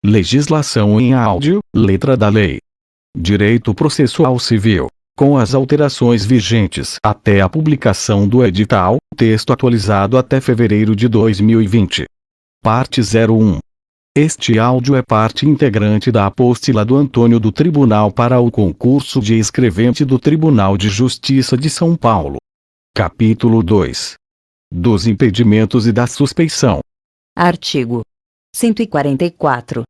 Legislação em áudio, letra da lei. Direito processual civil. Com as alterações vigentes até a publicação do edital, texto atualizado até fevereiro de 2020. Parte 01. Este áudio é parte integrante da apostila do Antônio do Tribunal para o concurso de escrevente do Tribunal de Justiça de São Paulo. Capítulo 2. Dos impedimentos e da suspeição. Artigo 144.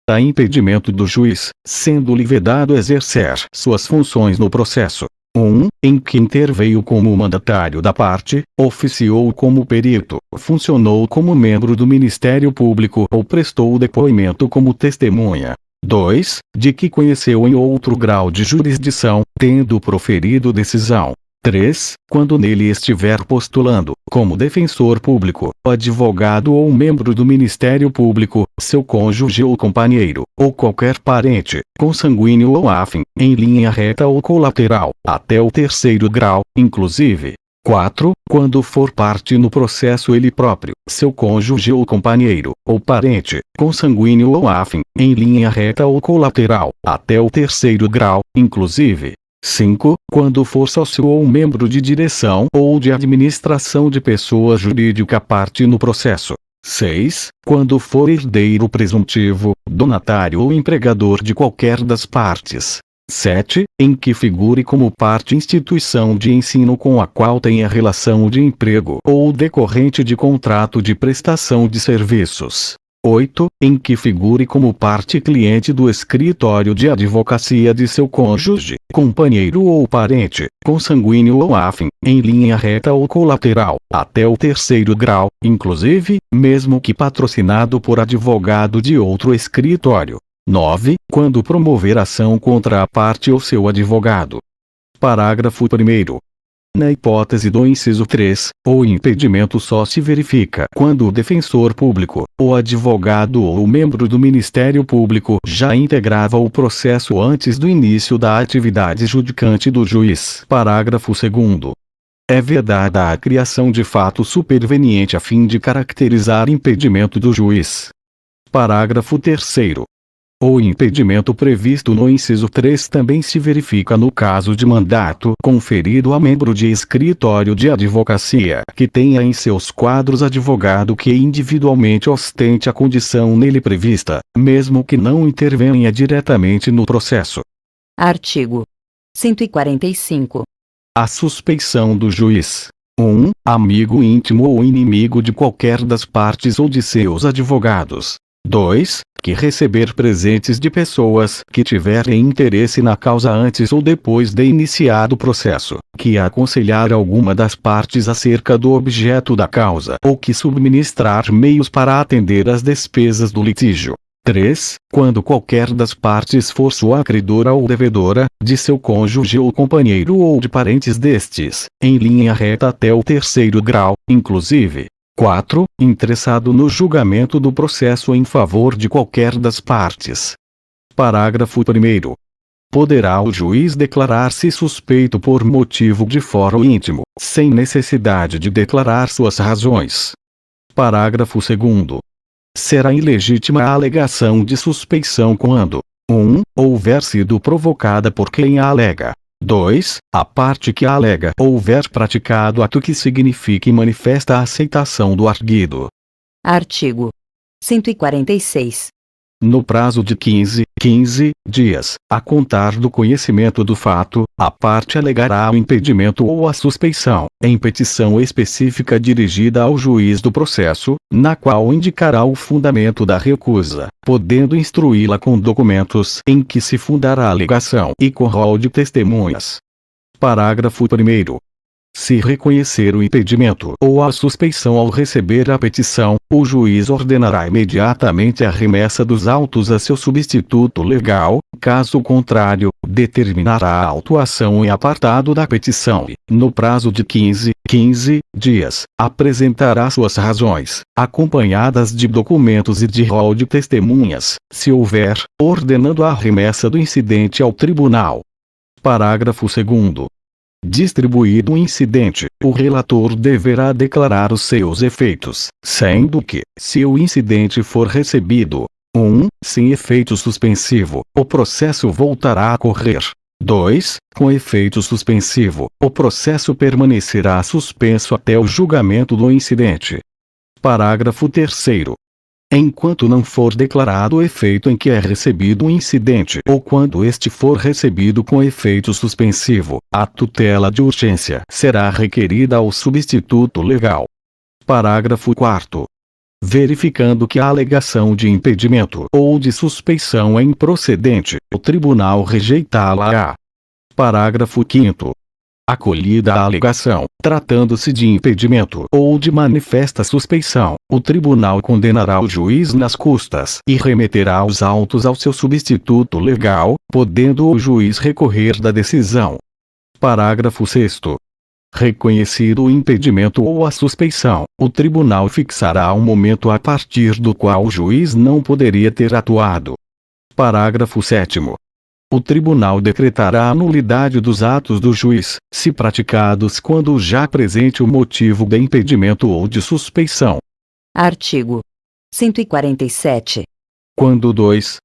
A impedimento do juiz, sendo-lhe vedado exercer suas funções no processo. 1. Em que interveio como mandatário da parte, oficiou como perito, funcionou como membro do Ministério Público ou prestou depoimento como testemunha. 2. De que conheceu em outro grau de jurisdição, tendo proferido decisão. 3. Quando nele estiver postulando, como defensor público, advogado ou membro do Ministério Público, seu cônjuge ou companheiro, ou qualquer parente, consanguíneo ou afim, em linha reta ou colateral, até o terceiro grau, inclusive. 4. Quando for parte no processo ele próprio, seu cônjuge ou companheiro, ou parente, consanguíneo ou afim, em linha reta ou colateral, até o terceiro grau, inclusive. 5. Quando for sócio ou membro de direção ou de administração de pessoa jurídica parte no processo. 6. Quando for herdeiro presuntivo, donatário ou empregador de qualquer das partes. 7. Em que figure como parte instituição de ensino com a qual tenha relação de emprego ou decorrente de contrato de prestação de serviços. 8. Em que figure como parte cliente do escritório de advocacia de seu cônjuge, companheiro ou parente, consanguíneo ou afim, em linha reta ou colateral, até o terceiro grau, inclusive, mesmo que patrocinado por advogado de outro escritório. 9. Quando promover ação contra a parte ou seu advogado. Parágrafo 1º. Na hipótese do inciso 3, o impedimento só se verifica quando o defensor público, o advogado ou o membro do Ministério Público já integrava o processo antes do início da atividade judicante do juiz. Parágrafo 2º. É vedada a criação de fato superveniente a fim de caracterizar impedimento do juiz. Parágrafo 3º. O impedimento previsto no inciso 3 também se verifica no caso de mandato conferido a membro de escritório de advocacia que tenha em seus quadros advogado que individualmente ostente a condição nele prevista, mesmo que não intervenha diretamente no processo. Artigo 145. A suspeição do juiz. 1. Amigo íntimo ou inimigo de qualquer das partes ou de seus advogados. 2. Que receber presentes de pessoas que tiverem interesse na causa antes ou depois de iniciado o processo, que aconselhar alguma das partes acerca do objeto da causa ou que subministrar meios para atender às despesas do litígio. 3. Quando qualquer das partes for sua credora ou devedora, de seu cônjuge ou companheiro ou de parentes destes, em linha reta até o terceiro grau, inclusive. 4. Interessado no julgamento do processo em favor de qualquer das partes. Parágrafo 1º. Poderá o juiz declarar-se suspeito por motivo de foro íntimo, sem necessidade de declarar suas razões. Parágrafo 2º. Será ilegítima a alegação de suspeição quando 1. Houver sido provocada por quem a alega. 2. A parte que a alega houver praticado ato que signifique manifesta aceitação do arguido. Artigo 146. No prazo de 15 dias, a contar do conhecimento do fato, a parte alegará o impedimento ou a suspeição, em petição específica dirigida ao juiz do processo, na qual indicará o fundamento da recusa, podendo instruí-la com documentos em que se fundará a alegação e com rol de testemunhas. Parágrafo 1º. Se reconhecer o impedimento ou a suspeição ao receber a petição, o juiz ordenará imediatamente a remessa dos autos a seu substituto legal, caso contrário, determinará a autuação em apartado da petição e, no prazo de 15 dias, apresentará suas razões, acompanhadas de documentos e de rol de testemunhas, se houver, ordenando a remessa do incidente ao tribunal. Parágrafo 2º. Distribuído o incidente, o relator deverá declarar os seus efeitos, sendo que, se o incidente for recebido, Sem efeito suspensivo, o processo voltará a correr. 2. Com efeito suspensivo, o processo permanecerá suspenso até o julgamento do incidente. Parágrafo 3º. Enquanto não for declarado o efeito em que é recebido o incidente ou quando este for recebido com efeito suspensivo, a tutela de urgência será requerida ao substituto legal. Parágrafo 4º. Verificando que a alegação de impedimento ou de suspeição é improcedente, o tribunal rejeitá-la-á. Parágrafo 5º. Acolhida a alegação, tratando-se de impedimento ou de manifesta suspeição, o tribunal condenará o juiz nas custas e remeterá os autos ao seu substituto legal, podendo o juiz recorrer da decisão. Parágrafo 6º. Reconhecido o impedimento ou a suspeição, o tribunal fixará o momento a partir do qual o juiz não poderia ter atuado. Parágrafo 7º. O tribunal decretará a nulidade dos atos do juiz, se praticados quando já presente o motivo de impedimento ou de suspeição. Artigo 147. Quando dois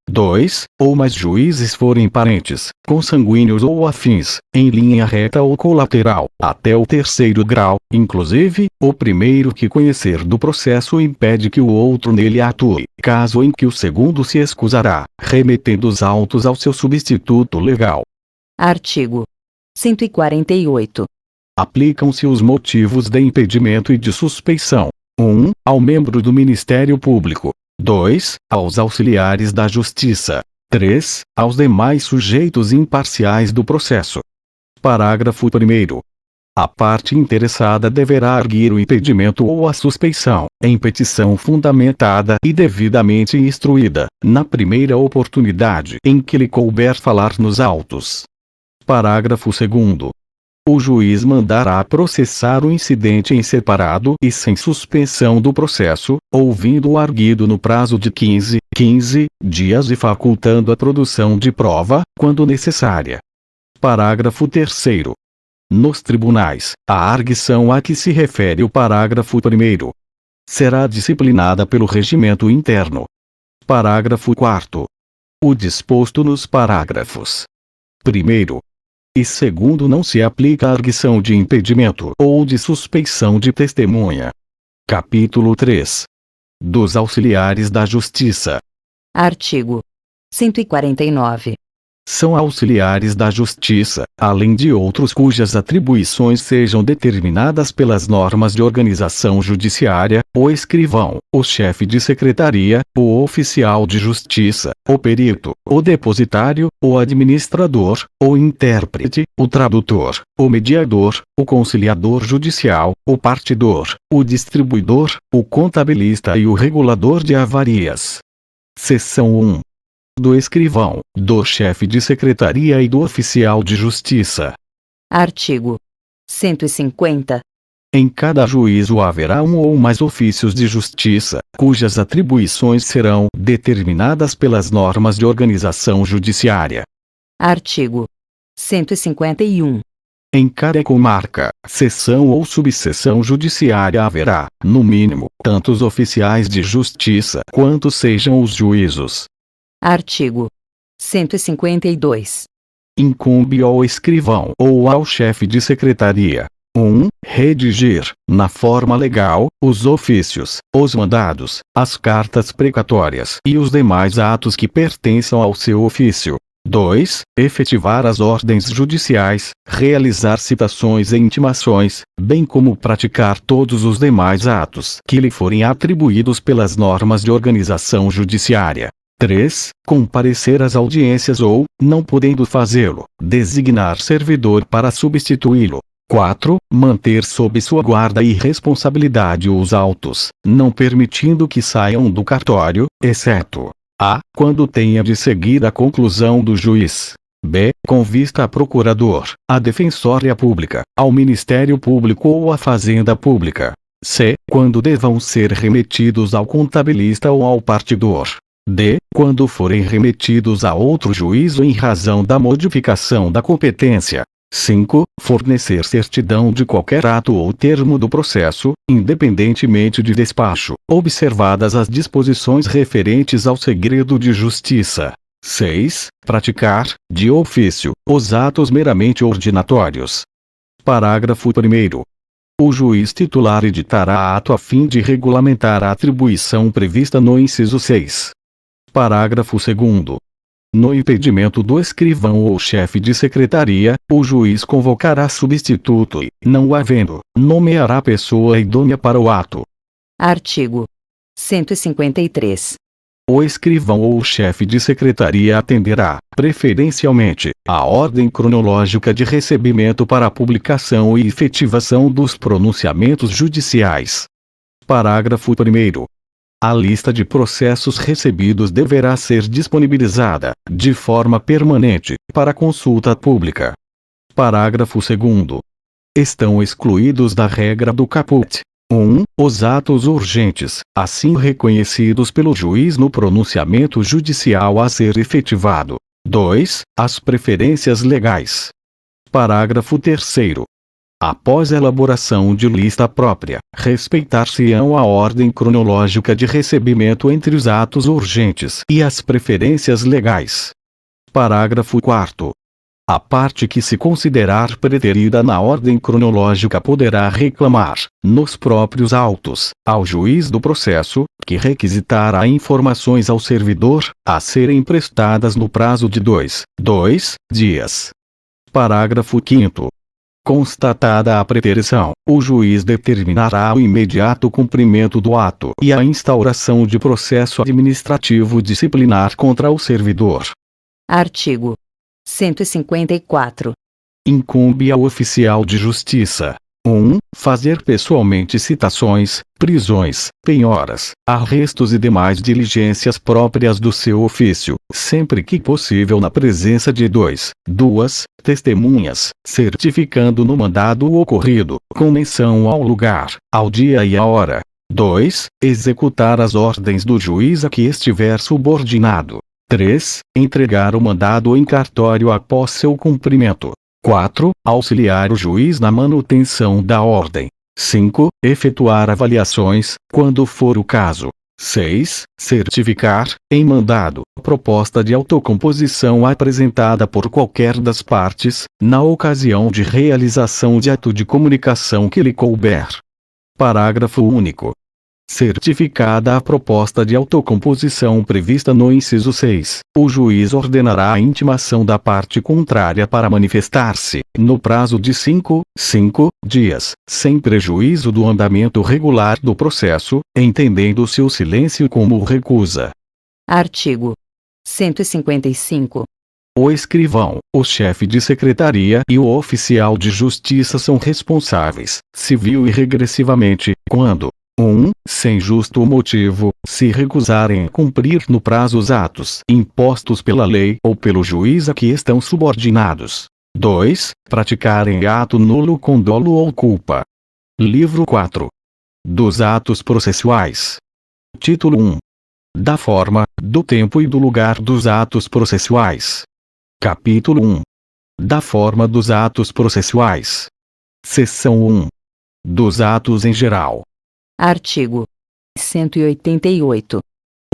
ou mais juízes forem parentes, consanguíneos ou afins, em linha reta ou colateral, até o 3º grau, inclusive, o primeiro que conhecer do processo impede que o outro nele atue, caso em que o segundo se excusará, remetendo os autos ao seu substituto legal. Artigo 148. Aplicam-se os motivos de impedimento e de suspeição. Ao membro do Ministério Público. 2. Aos auxiliares da Justiça. 3. Aos demais sujeitos imparciais do processo. Parágrafo 1º. A parte interessada deverá arguir o impedimento ou a suspeição, em petição fundamentada e devidamente instruída, na primeira oportunidade em que lhe couber falar nos autos. Parágrafo 2º. O juiz mandará processar o incidente em separado e sem suspensão do processo, ouvindo o arguido no prazo de 15 dias e facultando a produção de prova, quando necessária. Parágrafo 3º. Nos tribunais, a arguição a que se refere o parágrafo 1º será disciplinada pelo regimento interno. Parágrafo 4º. O disposto nos parágrafos 1º e 2º não se aplica à arguição de impedimento ou de suspeição de testemunha. Capítulo 3. Dos auxiliares da Justiça. Artigo 149. São auxiliares da Justiça, além de outros cujas atribuições sejam determinadas pelas normas de organização judiciária, o escrivão, o chefe de secretaria, o oficial de justiça, o perito, o depositário, o administrador, o intérprete, o tradutor, o mediador, o conciliador judicial, o partidor, o distribuidor, o contabilista e o regulador de avarias. Seção 1. Do escrivão, do chefe de secretaria e do oficial de justiça. Artigo 150. Em cada juízo haverá um ou mais ofícios de justiça, cujas atribuições serão determinadas pelas normas de organização judiciária. Artigo 151. Em cada comarca, seção ou subseção judiciária haverá, no mínimo, tantos oficiais de justiça quanto sejam os juízos. Artigo 152. Incumbe ao escrivão ou ao chefe de secretaria: 1. Redigir, na forma legal, os ofícios, os mandados, as cartas precatórias e os demais atos que pertençam ao seu ofício. 2. Efetivar as ordens judiciais, realizar citações e intimações, bem como praticar todos os demais atos que lhe forem atribuídos pelas normas de organização judiciária. 3. Comparecer às audiências ou, não podendo fazê-lo, designar servidor para substituí-lo. 4. Manter sob sua guarda e responsabilidade os autos, não permitindo que saiam do cartório, exceto a. Quando tenha de seguir a conclusão do juiz. b. Com vista a procurador, a defensoria pública, ao Ministério Público ou à Fazenda Pública. c. Quando devam ser remetidos ao contabilista ou ao partidor. d. Quando forem remetidos a outro juízo em razão da modificação da competência. 5. Fornecer certidão de qualquer ato ou termo do processo, independentemente de despacho, observadas as disposições referentes ao segredo de justiça. 6. Praticar, de ofício, os atos meramente ordinatórios. Parágrafo 1º. O juiz titular editará ato a fim de regulamentar a atribuição prevista no inciso 6. Parágrafo 2º. No impedimento do escrivão ou chefe de secretaria, o juiz convocará substituto e, não havendo, nomeará pessoa idônea para o ato. Artigo 153. O escrivão ou o chefe de secretaria atenderá, preferencialmente, à ordem cronológica de recebimento para a publicação e efetivação dos pronunciamentos judiciais. Parágrafo 1º. A lista de processos recebidos deverá ser disponibilizada, de forma permanente, para consulta pública. Parágrafo 2º. Estão excluídos da regra do caput: 1. Os atos urgentes, assim reconhecidos pelo juiz no pronunciamento judicial a ser efetivado. 2. As preferências legais. Parágrafo 3º. Após a elaboração de lista própria, respeitar-se-ão a ordem cronológica de recebimento entre os atos urgentes e as preferências legais. Parágrafo 4º. A parte que se considerar preterida na ordem cronológica poderá reclamar, nos próprios autos, ao juiz do processo, que requisitará informações ao servidor, a serem prestadas no prazo de 2 dias. Parágrafo 5º. Constatada a preterição, o juiz determinará o imediato cumprimento do ato e a instauração de processo administrativo disciplinar contra o servidor. Artigo 154. Incumbe ao oficial de justiça: 1. Fazer pessoalmente citações, prisões, penhoras, arrestos e demais diligências próprias do seu ofício, sempre que possível na presença de 2 testemunhas, certificando no mandado o ocorrido, com menção ao lugar, ao dia e à hora. 2. Executar as ordens do juiz a que estiver subordinado. 3. Entregar o mandado em cartório após seu cumprimento. 4. Auxiliar o juiz na manutenção da ordem. 5. Efetuar avaliações, quando for o caso. 6. Certificar, em mandado, proposta de autocomposição apresentada por qualquer das partes, na ocasião de realização de ato de comunicação que lhe couber. Parágrafo único. Certificada a proposta de autocomposição prevista no inciso 6, o juiz ordenará a intimação da parte contrária para manifestar-se, no prazo de 5 dias, sem prejuízo do andamento regular do processo, entendendo-se o silêncio como recusa. Artigo 155. O escrivão, o chefe de secretaria e o oficial de justiça são responsáveis, civil e regressivamente, quando 1. Sem justo motivo, se recusarem a cumprir no prazo os atos impostos pela lei ou pelo juiz a que estão subordinados. 2. Praticarem ato nulo com dolo ou culpa. Livro 4. Dos atos processuais. Título 1. Da forma, do tempo e do lugar dos atos processuais. Capítulo 1. Da forma dos atos processuais. Seção 1. Dos atos em geral. Artigo 188.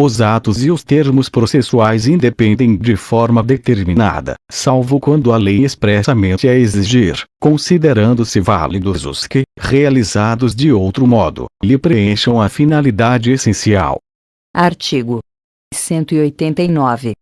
Os atos e os termos processuais independem de forma determinada, salvo quando a lei expressamente a exigir, considerando-se válidos os que, realizados de outro modo, lhe preencham a finalidade essencial. Artigo 189.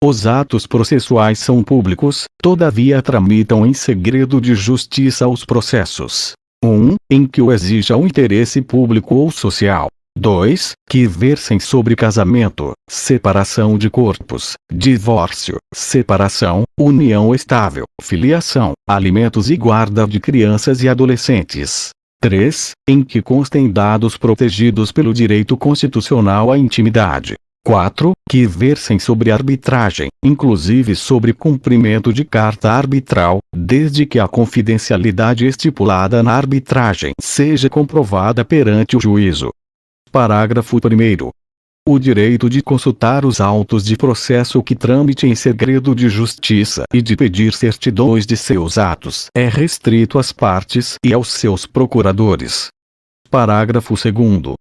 Os atos processuais são públicos, todavia tramitam em segredo de justiça os processos. 1. Em que o exija um interesse público ou social. 2. Que versem sobre casamento, separação de corpos, divórcio, separação, união estável, filiação, alimentos e guarda de crianças e adolescentes. 3. Em que constem dados protegidos pelo direito constitucional à intimidade. 4. Que versem sobre arbitragem, inclusive sobre cumprimento de carta arbitral, desde que a confidencialidade estipulada na arbitragem seja comprovada perante o juízo. Parágrafo 1º. O direito de consultar os autos de processo que tramite em segredo de justiça e de pedir certidões de seus atos é restrito às partes e aos seus procuradores. Parágrafo 2º.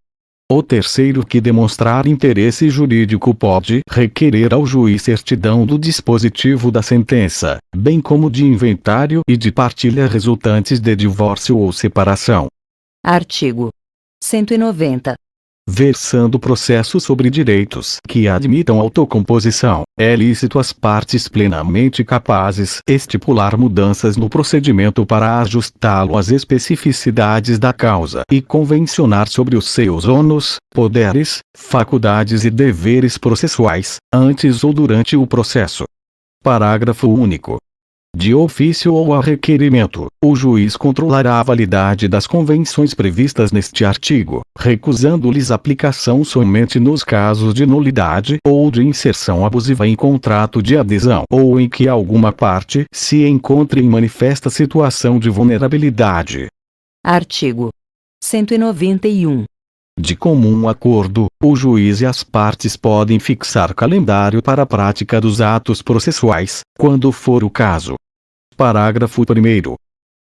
O terceiro que demonstrar interesse jurídico pode requerer ao juiz certidão do dispositivo da sentença, bem como de inventário e de partilha resultantes de divórcio ou separação. Artigo 190. Versando processo sobre direitos que admitam autocomposição, é lícito às partes plenamente capazes estipular mudanças no procedimento para ajustá-lo às especificidades da causa e convencionar sobre os seus ônus, poderes, faculdades e deveres processuais, antes ou durante o processo. Parágrafo único. De ofício ou a requerimento, o juiz controlará a validade das convenções previstas neste artigo, recusando-lhes aplicação somente nos casos de nulidade ou de inserção abusiva em contrato de adesão ou em que alguma parte se encontre em manifesta situação de vulnerabilidade. Artigo 191. De comum acordo, o juiz e as partes podem fixar calendário para a prática dos atos processuais, quando for o caso. Parágrafo 1º.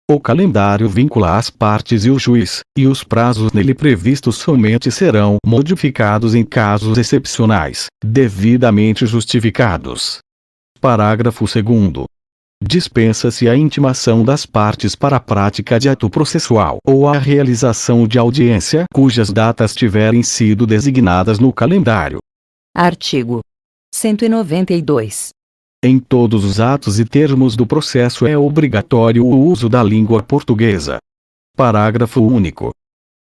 O calendário vincula as partes e o juiz, e os prazos nele previstos somente serão modificados em casos excepcionais, devidamente justificados. Parágrafo 2º. Dispensa-se a intimação das partes para a prática de ato processual ou a realização de audiência cujas datas tiverem sido designadas no calendário. Artigo 192. Em todos os atos e termos do processo é obrigatório o uso da língua portuguesa. Parágrafo único.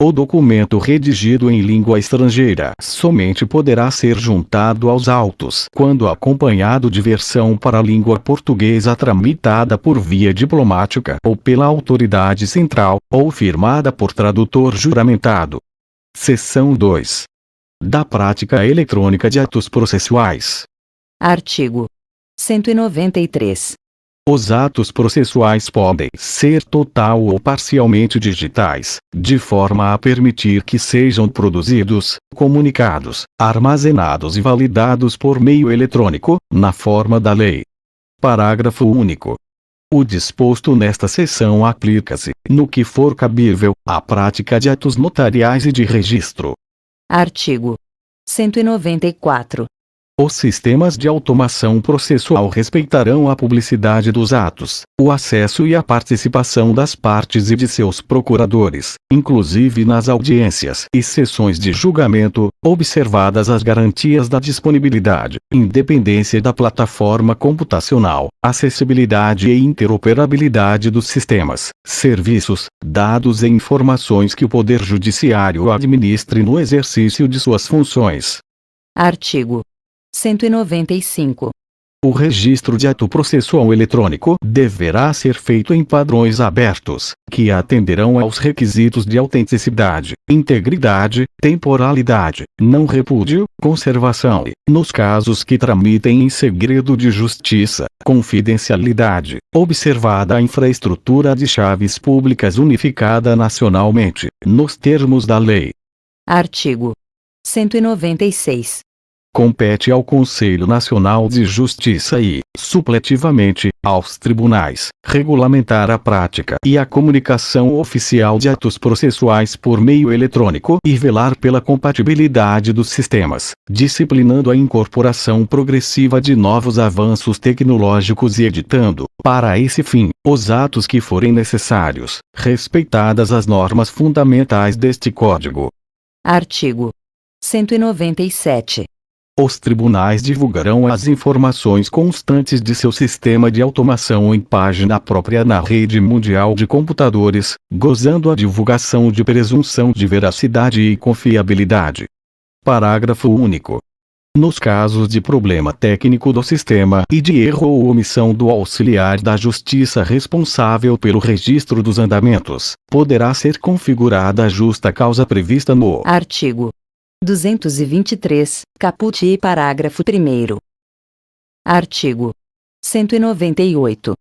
O documento redigido em língua estrangeira somente poderá ser juntado aos autos quando acompanhado de versão para a língua portuguesa tramitada por via diplomática ou pela autoridade central, ou firmada por tradutor juramentado. Seção 2. Da prática eletrônica de atos processuais. Artigo 193. Os atos processuais podem ser total ou parcialmente digitais, de forma a permitir que sejam produzidos, comunicados, armazenados e validados por meio eletrônico, na forma da lei. Parágrafo único. O disposto nesta seção aplica-se, no que for cabível, à prática de atos notariais e de registro. Artigo 194. Os sistemas de automação processual respeitarão a publicidade dos atos, o acesso e a participação das partes e de seus procuradores, inclusive nas audiências e sessões de julgamento, observadas as garantias da disponibilidade, independência da plataforma computacional, acessibilidade e interoperabilidade dos sistemas, serviços, dados e informações que o Poder Judiciário administre no exercício de suas funções. Artigo 195. O registro de ato processual eletrônico deverá ser feito em padrões abertos, que atenderão aos requisitos de autenticidade, integridade, temporalidade, não repúdio, conservação e, nos casos que tramitem em segredo de justiça, confidencialidade, observada a infraestrutura de chaves públicas unificada nacionalmente, nos termos da lei. Artigo 196. Compete ao Conselho Nacional de Justiça e, supletivamente, aos tribunais, regulamentar a prática e a comunicação oficial de atos processuais por meio eletrônico e velar pela compatibilidade dos sistemas, disciplinando a incorporação progressiva de novos avanços tecnológicos e editando, para esse fim, os atos que forem necessários, respeitadas as normas fundamentais deste Código. Artigo 197. Os tribunais divulgarão as informações constantes de seu sistema de automação em página própria na rede mundial de computadores, gozando a divulgação de presunção de veracidade e confiabilidade. Parágrafo único. Nos casos de problema técnico do sistema e de erro ou omissão do auxiliar da justiça responsável pelo registro dos andamentos, poderá ser configurada a justa causa prevista no Artigo 223, caput e parágrafo 1º. Artigo 198.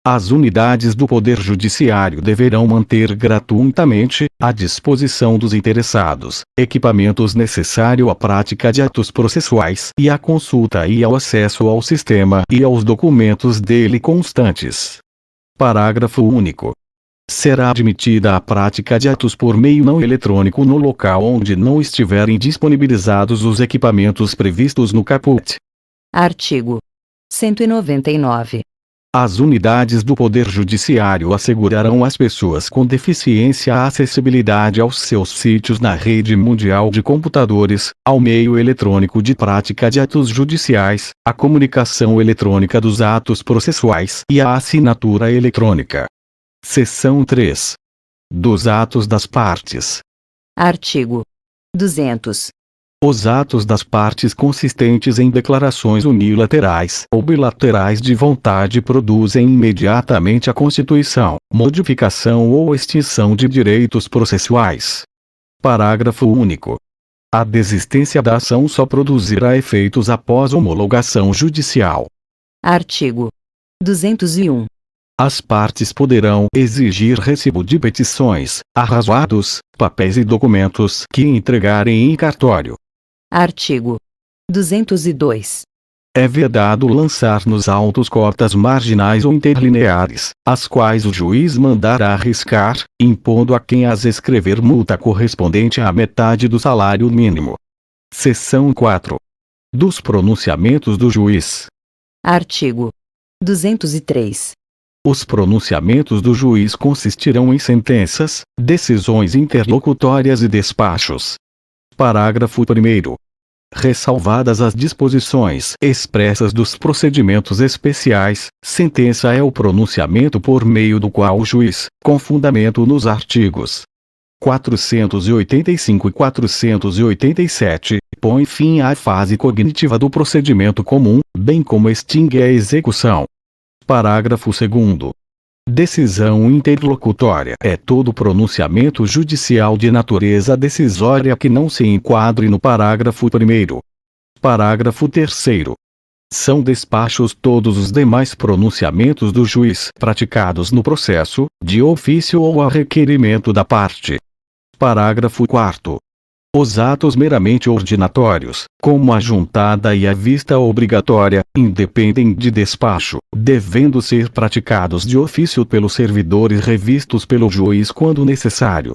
As unidades do Poder Judiciário deverão manter gratuitamente, à disposição dos interessados, equipamentos necessários à prática de atos processuais e à consulta e ao acesso ao sistema e aos documentos dele constantes. Parágrafo único. Será admitida a prática de atos por meio não eletrônico no local onde não estiverem disponibilizados os equipamentos previstos no caput. Artigo 199. As unidades do Poder Judiciário assegurarão às pessoas com deficiência a acessibilidade aos seus sítios na rede mundial de computadores, ao meio eletrônico de prática de atos judiciais, à comunicação eletrônica dos atos processuais e à assinatura eletrônica. Seção 3. Dos atos das partes. Artigo 200. Os atos das partes consistentes em declarações unilaterais ou bilaterais de vontade produzem imediatamente a constituição, modificação ou extinção de direitos processuais. Parágrafo único. A desistência da ação só produzirá efeitos após homologação judicial. Artigo 201. As partes poderão exigir recibo de petições, arrazoados, papéis e documentos que entregarem em cartório. Artigo 202. É vedado lançar nos autos cotas marginais ou interlineares, as quais o juiz mandará arriscar, impondo a quem as escrever multa correspondente à metade do salário mínimo. Seção 4. Dos pronunciamentos do juiz. Artigo 203. Os pronunciamentos do juiz consistirão em sentenças, decisões interlocutórias e despachos. Parágrafo 1º. Ressalvadas as disposições expressas dos procedimentos especiais, sentença é o pronunciamento por meio do qual o juiz, com fundamento nos artigos 485 e 487, põe fim à fase cognitiva do procedimento comum, bem como extingue a execução. Parágrafo 2º. Decisão interlocutória é todo pronunciamento judicial de natureza decisória que não se enquadre no parágrafo 1º. Parágrafo 3º. São despachos todos os demais pronunciamentos do juiz praticados no processo, de ofício ou a requerimento da parte. Parágrafo 4º. Os atos meramente ordinatórios, como a juntada e a vista obrigatória, independem de despacho, devendo ser praticados de ofício pelos servidores revistos pelo juiz quando necessário.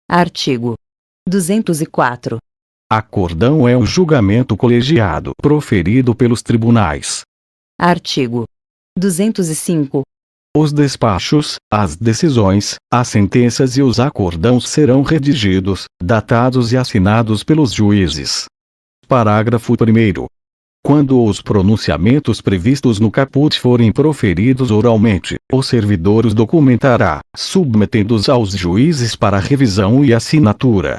Artigo 204. Acordão é um julgamento colegiado proferido pelos tribunais. Artigo 205. Os despachos, as decisões, as sentenças e os acordãos serão redigidos, datados e assinados pelos juízes. Parágrafo 1º. Quando os pronunciamentos previstos no caput forem proferidos oralmente, o servidor os documentará, submetendo-os aos juízes para revisão e assinatura.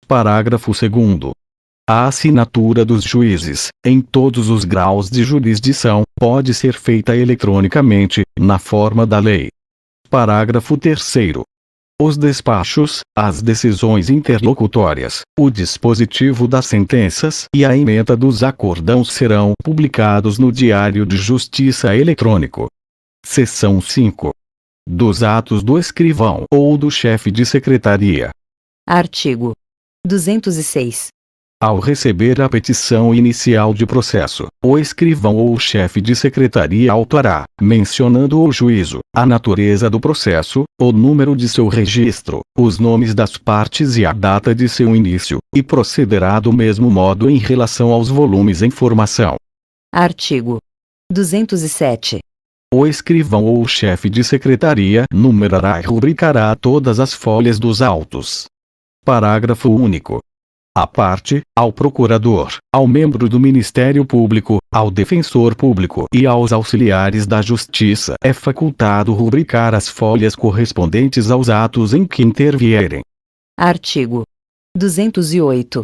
Parágrafo 2º. A assinatura dos juízes, em todos os graus de jurisdição, pode ser feita eletronicamente, na forma da lei. Parágrafo 3º. Os despachos, as decisões interlocutórias, o dispositivo das sentenças e a ementa dos acordãos serão publicados no Diário de Justiça eletrônico. Seção 5. Dos atos do escrivão ou do chefe de secretaria. Artigo 206. Ao receber a petição inicial de processo, o escrivão ou o chefe de secretaria autuará, mencionando o juízo, a natureza do processo, o número de seu registro, os nomes das partes e a data de seu início, e procederá do mesmo modo em relação aos volumes em formação. Artigo 207. O escrivão ou o chefe de secretaria numerará e rubricará todas as folhas dos autos. Parágrafo único. À parte, ao procurador, ao membro do Ministério Público, ao defensor público e aos auxiliares da Justiça é facultado rubricar as folhas correspondentes aos atos em que intervierem. Artigo 208.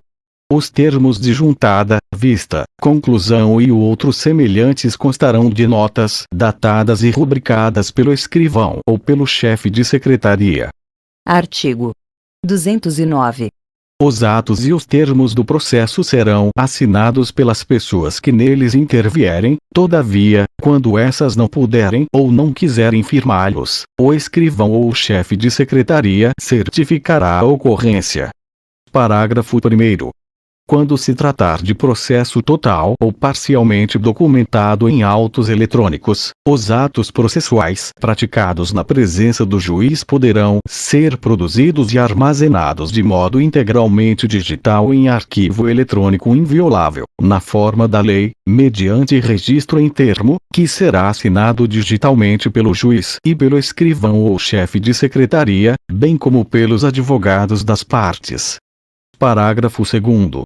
Os termos de juntada, vista, conclusão e outros semelhantes constarão de notas datadas e rubricadas pelo escrivão ou pelo chefe de secretaria. Artigo 209. Os atos e os termos do processo serão assinados pelas pessoas que neles intervierem. Todavia, quando essas não puderem ou não quiserem firmá-los, o escrivão ou o chefe de secretaria certificará a ocorrência. Parágrafo 1º. Quando se tratar de processo total ou parcialmente documentado em autos eletrônicos, os atos processuais praticados na presença do juiz poderão ser produzidos e armazenados de modo integralmente digital em arquivo eletrônico inviolável, na forma da lei, mediante registro em termo, que será assinado digitalmente pelo juiz e pelo escrivão ou chefe de secretaria, bem como pelos advogados das partes. Parágrafo 2º.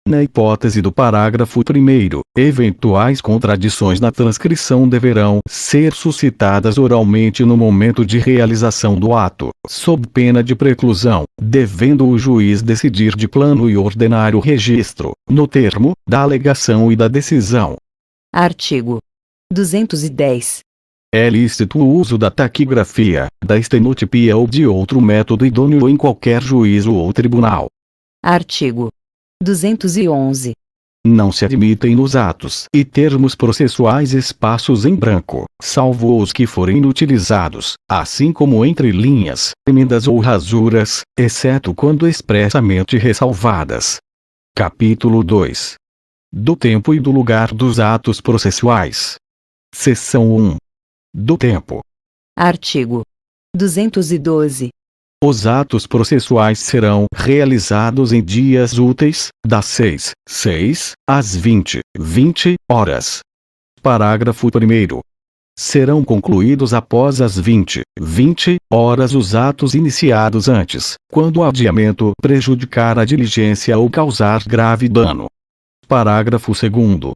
Na hipótese do parágrafo 1º, eventuais contradições na transcrição deverão ser suscitadas oralmente no momento de realização do ato, sob pena de preclusão, devendo o juiz decidir de plano e ordenar o registro, no termo, da alegação e da decisão. Artigo 210. É lícito o uso da taquigrafia, da estenotipia ou de outro método idôneo em qualquer juízo ou tribunal. Artigo 211. Não se admitem nos atos e termos processuais espaços em branco, salvo os que forem inutilizados, assim como entre linhas, emendas ou rasuras, exceto quando expressamente ressalvadas. Capítulo 2. Do tempo e do lugar dos atos processuais. Seção 1. Do tempo. Artigo 212. Os atos processuais serão realizados em dias úteis, das 6 às 20 horas. Parágrafo 1º. Serão concluídos após as 20 horas os atos iniciados antes, quando o adiamento prejudicar a diligência ou causar grave dano. Parágrafo 2º.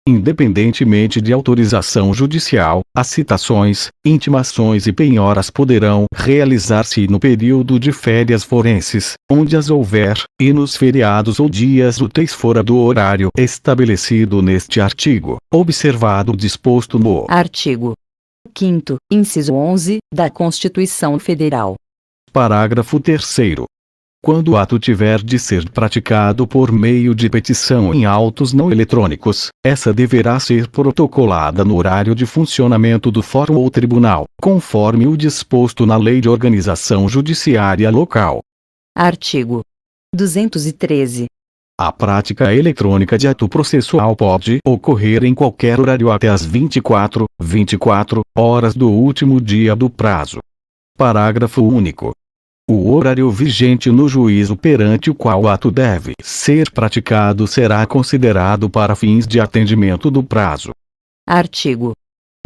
Independentemente de autorização judicial, as citações, intimações e penhoras poderão realizar-se no período de férias forenses, onde as houver, e nos feriados ou dias úteis fora do horário estabelecido neste artigo, observado o disposto no Artigo 5º, inciso 11, da Constituição Federal. Parágrafo 3º. Quando o ato tiver de ser praticado por meio de petição em autos não eletrônicos, essa deverá ser protocolada no horário de funcionamento do fórum ou tribunal, conforme o disposto na Lei de Organização Judiciária Local. Artigo 213. A prática eletrônica de ato processual pode ocorrer em qualquer horário até as 24 horas do último dia do prazo. Parágrafo único. O horário vigente no juízo perante o qual o ato deve ser praticado será considerado para fins de atendimento do prazo. Artigo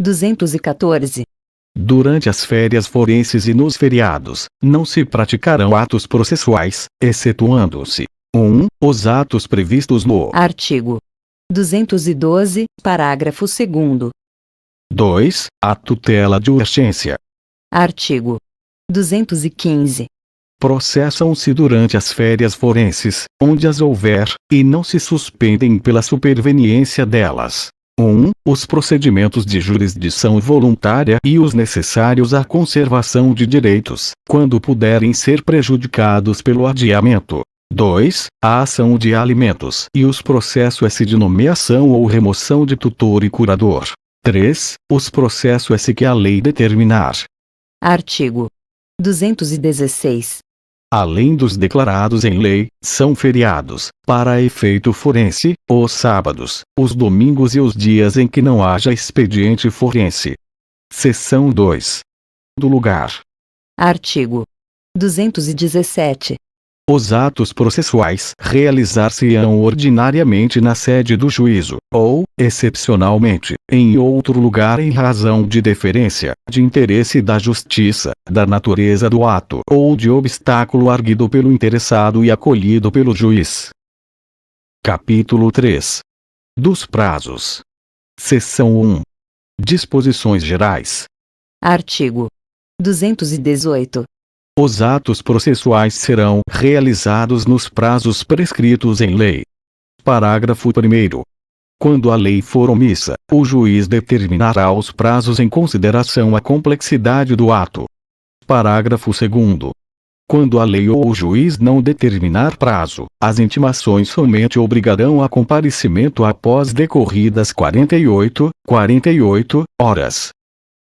214. Durante as férias forenses e nos feriados, não se praticarão atos processuais, excetuando-se: 1. Os atos previstos no Artigo 212, parágrafo 2º. 2. A tutela de urgência. Artigo 215. Processam-se durante as férias forenses, onde as houver, e não se suspendem pela superveniência delas: 1. Os procedimentos de jurisdição voluntária e os necessários à conservação de direitos, quando puderem ser prejudicados pelo adiamento. 2. A ação de alimentos e os processos de nomeação ou remoção de tutor e curador. 3. Os processos que a lei determinar. Artigo 216. Além dos declarados em lei, são feriados, para efeito forense, os sábados, os domingos e os dias em que não haja expediente forense. Seção 2. Do lugar. Artigo 217. Os atos processuais realizar-se-ão ordinariamente na sede do juízo, ou, excepcionalmente, em outro lugar em razão de deferência, de interesse da justiça, da natureza do ato ou de obstáculo arguido pelo interessado e acolhido pelo juiz. Capítulo 3. Dos prazos. Seção 1. Disposições gerais. Artigo 218. Os atos processuais serão realizados nos prazos prescritos em lei. Parágrafo 1º. Quando a lei for omissa, o juiz determinará os prazos em consideração à complexidade do ato. Parágrafo 2º. Quando a lei ou o juiz não determinar prazo, as intimações somente obrigarão a comparecimento após decorridas 48 horas.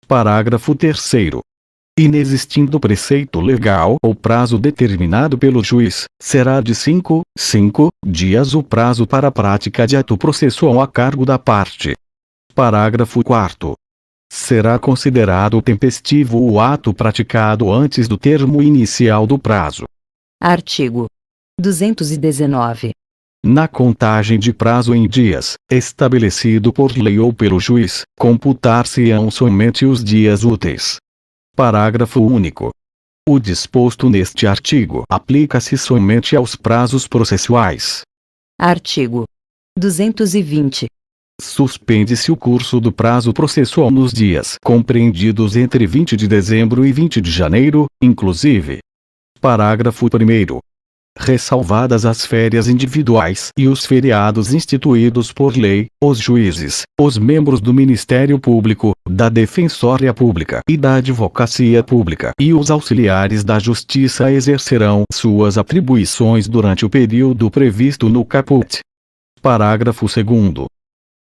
Parágrafo 3º. Inexistindo preceito legal ou prazo determinado pelo juiz, será de 5 dias o prazo para a prática de ato processual a cargo da parte. Parágrafo 4º. Será considerado tempestivo o ato praticado antes do termo inicial do prazo. Artigo 219. Na contagem de prazo em dias, estabelecido por lei ou pelo juiz, computar-se-ão somente os dias úteis. Parágrafo único. O disposto neste artigo aplica-se somente aos prazos processuais. Artigo 220. Suspende-se o curso do prazo processual nos dias compreendidos entre 20 de dezembro e 20 de janeiro, inclusive. Parágrafo 1º. Ressalvadas as férias individuais e os feriados instituídos por lei, os juízes, os membros do Ministério Público, da Defensoria Pública e da Advocacia Pública e os auxiliares da Justiça exercerão suas atribuições durante o período previsto no caput. Parágrafo 2º.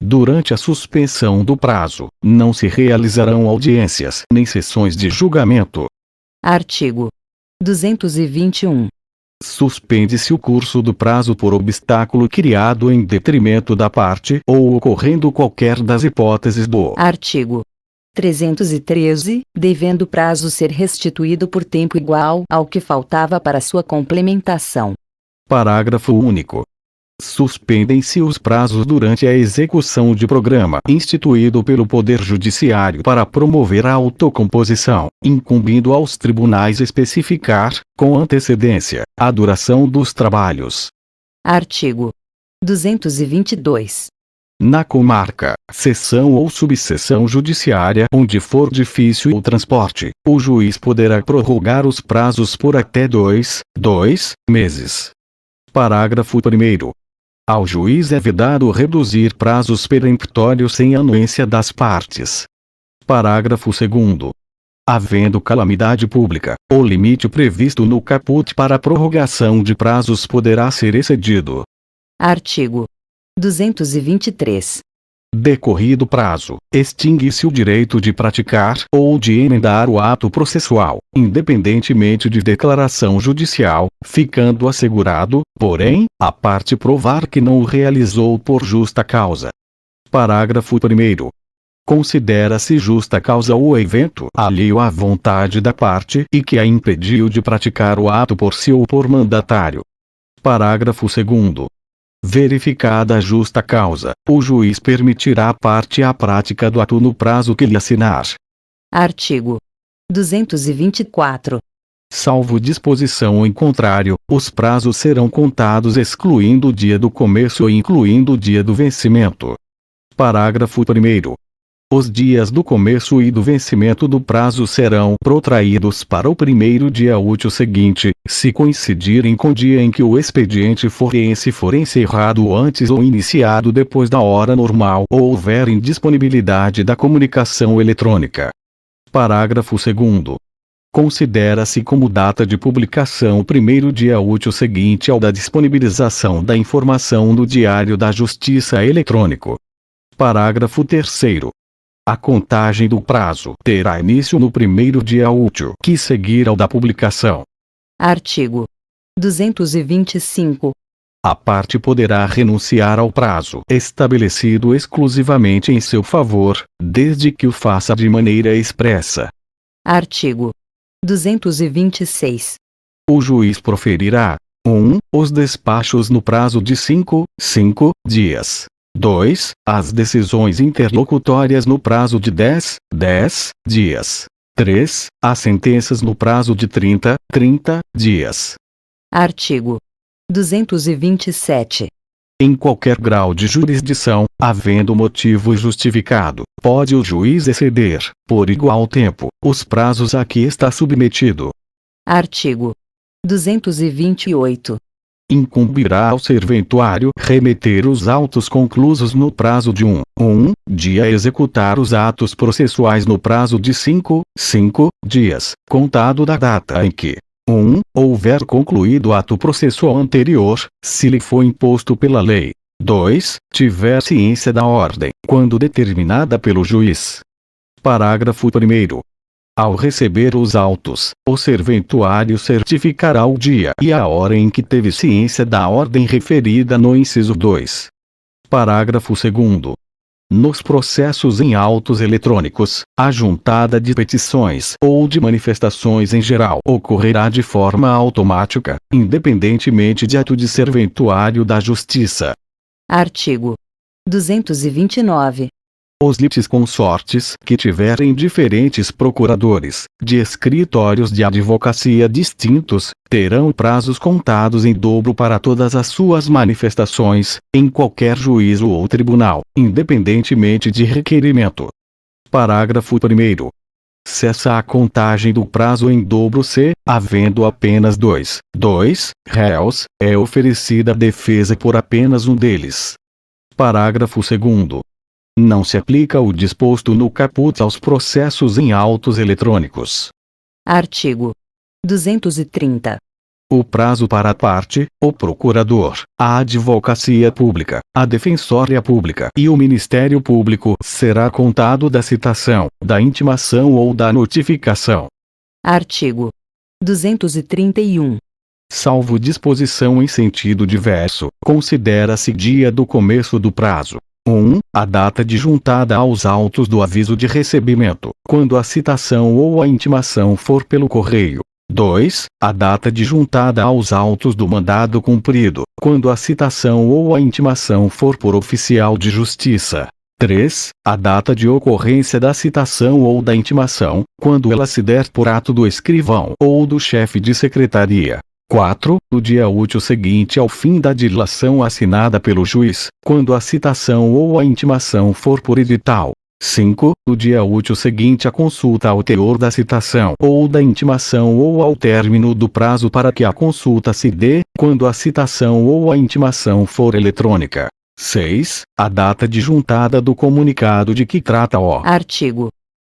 Durante a suspensão do prazo, não se realizarão audiências nem sessões de julgamento. Artigo 221. Suspende-se o curso do prazo por obstáculo criado em detrimento da parte ou ocorrendo qualquer das hipóteses do Artigo 313, devendo o prazo ser restituído por tempo igual ao que faltava para sua complementação. Parágrafo único. Suspendem-se os prazos durante a execução de programa instituído pelo Poder Judiciário para promover a autocomposição, incumbindo aos tribunais especificar, com antecedência, a duração dos trabalhos. Artigo 222. Na comarca, seção ou subseção judiciária onde for difícil o transporte, o juiz poderá prorrogar os prazos por até 2 meses. Parágrafo 1º. Ao juiz é vedado reduzir prazos peremptórios sem anuência das partes. Parágrafo 2º. Havendo calamidade pública, o limite previsto no caput para a prorrogação de prazos poderá ser excedido. Artigo 223. Decorrido prazo, extingue-se o direito de praticar ou de emendar o ato processual, independentemente de declaração judicial, ficando assegurado, porém, a parte provar que não o realizou por justa causa. Parágrafo 1º. Considera-se justa causa o evento alheio à vontade da parte e que a impediu de praticar o ato por si ou por mandatário. Parágrafo 2º. Verificada a justa causa, o juiz permitirá à parte a prática do ato no prazo que lhe assinar. Artigo 224. Salvo disposição em contrário, os prazos serão contados excluindo o dia do começo e incluindo o dia do vencimento. Parágrafo 1º. Os dias do começo e do vencimento do prazo serão protraídos para o primeiro dia útil seguinte, se coincidirem com o dia em que o expediente forense for encerrado antes ou iniciado depois da hora normal ou houver indisponibilidade da comunicação eletrônica. Parágrafo 2º. Considera-se como data de publicação o primeiro dia útil seguinte ao da disponibilização da informação no Diário da Justiça eletrônico. Parágrafo 3º. A contagem do prazo terá início no primeiro dia útil que seguir ao da publicação. Artigo 225. A parte poderá renunciar ao prazo estabelecido exclusivamente em seu favor, desde que o faça de maneira expressa. Artigo 226. O juiz proferirá: 1. Os despachos no prazo de 5 dias. 2. As decisões interlocutórias no prazo de 10 dias. 3. As sentenças no prazo de 30 dias. Artigo 227. Em qualquer grau de jurisdição, havendo motivo justificado, pode o juiz exceder, por igual tempo, os prazos a que está submetido. Artigo 228. Incumbirá ao serventuário remeter os autos conclusos no prazo de 1 dia e executar os atos processuais no prazo de 5 dias, contado da data em que Houver concluído ato processual anterior, se lhe for imposto pela lei. 2. Tiver ciência da ordem, quando determinada pelo juiz. Parágrafo 1º. Ao receber os autos, o serventuário certificará o dia e a hora em que teve ciência da ordem referida no inciso 2. Parágrafo 2º. Nos processos em autos eletrônicos, a juntada de petições ou de manifestações em geral ocorrerá de forma automática, independentemente de ato de serventuário da Justiça. Artigo 229. Os litisconsortes que tiverem diferentes procuradores, de escritórios de advocacia distintos, terão prazos contados em dobro para todas as suas manifestações, em qualquer juízo ou tribunal, independentemente de requerimento. Parágrafo 1º. Cessa a contagem do prazo em dobro se, havendo apenas dois réus, é oferecida defesa por apenas um deles. Parágrafo 2º. Não se aplica o disposto no caput aos processos em autos eletrônicos. Artigo 230. O prazo para a parte, o procurador, a advocacia pública, a defensoria pública e o Ministério Público será contado da citação, da intimação ou da notificação. Artigo 231. Salvo disposição em sentido diverso, considera-se dia do começo do prazo. 1. A data de juntada aos autos do aviso de recebimento, quando a citação ou a intimação for pelo correio. 2. A data de juntada aos autos do mandado cumprido, quando a citação ou a intimação for por oficial de justiça. 3. A data de ocorrência da citação ou da intimação, quando ela se der por ato do escrivão ou do chefe de secretaria. 4. O dia útil seguinte ao fim da dilação assinada pelo juiz, quando a citação ou a intimação for por edital. 5. O dia útil seguinte à consulta ao teor da citação ou da intimação ou ao término do prazo para que a consulta se dê, quando a citação ou a intimação for eletrônica. 6. A data de juntada do comunicado de que trata o Artigo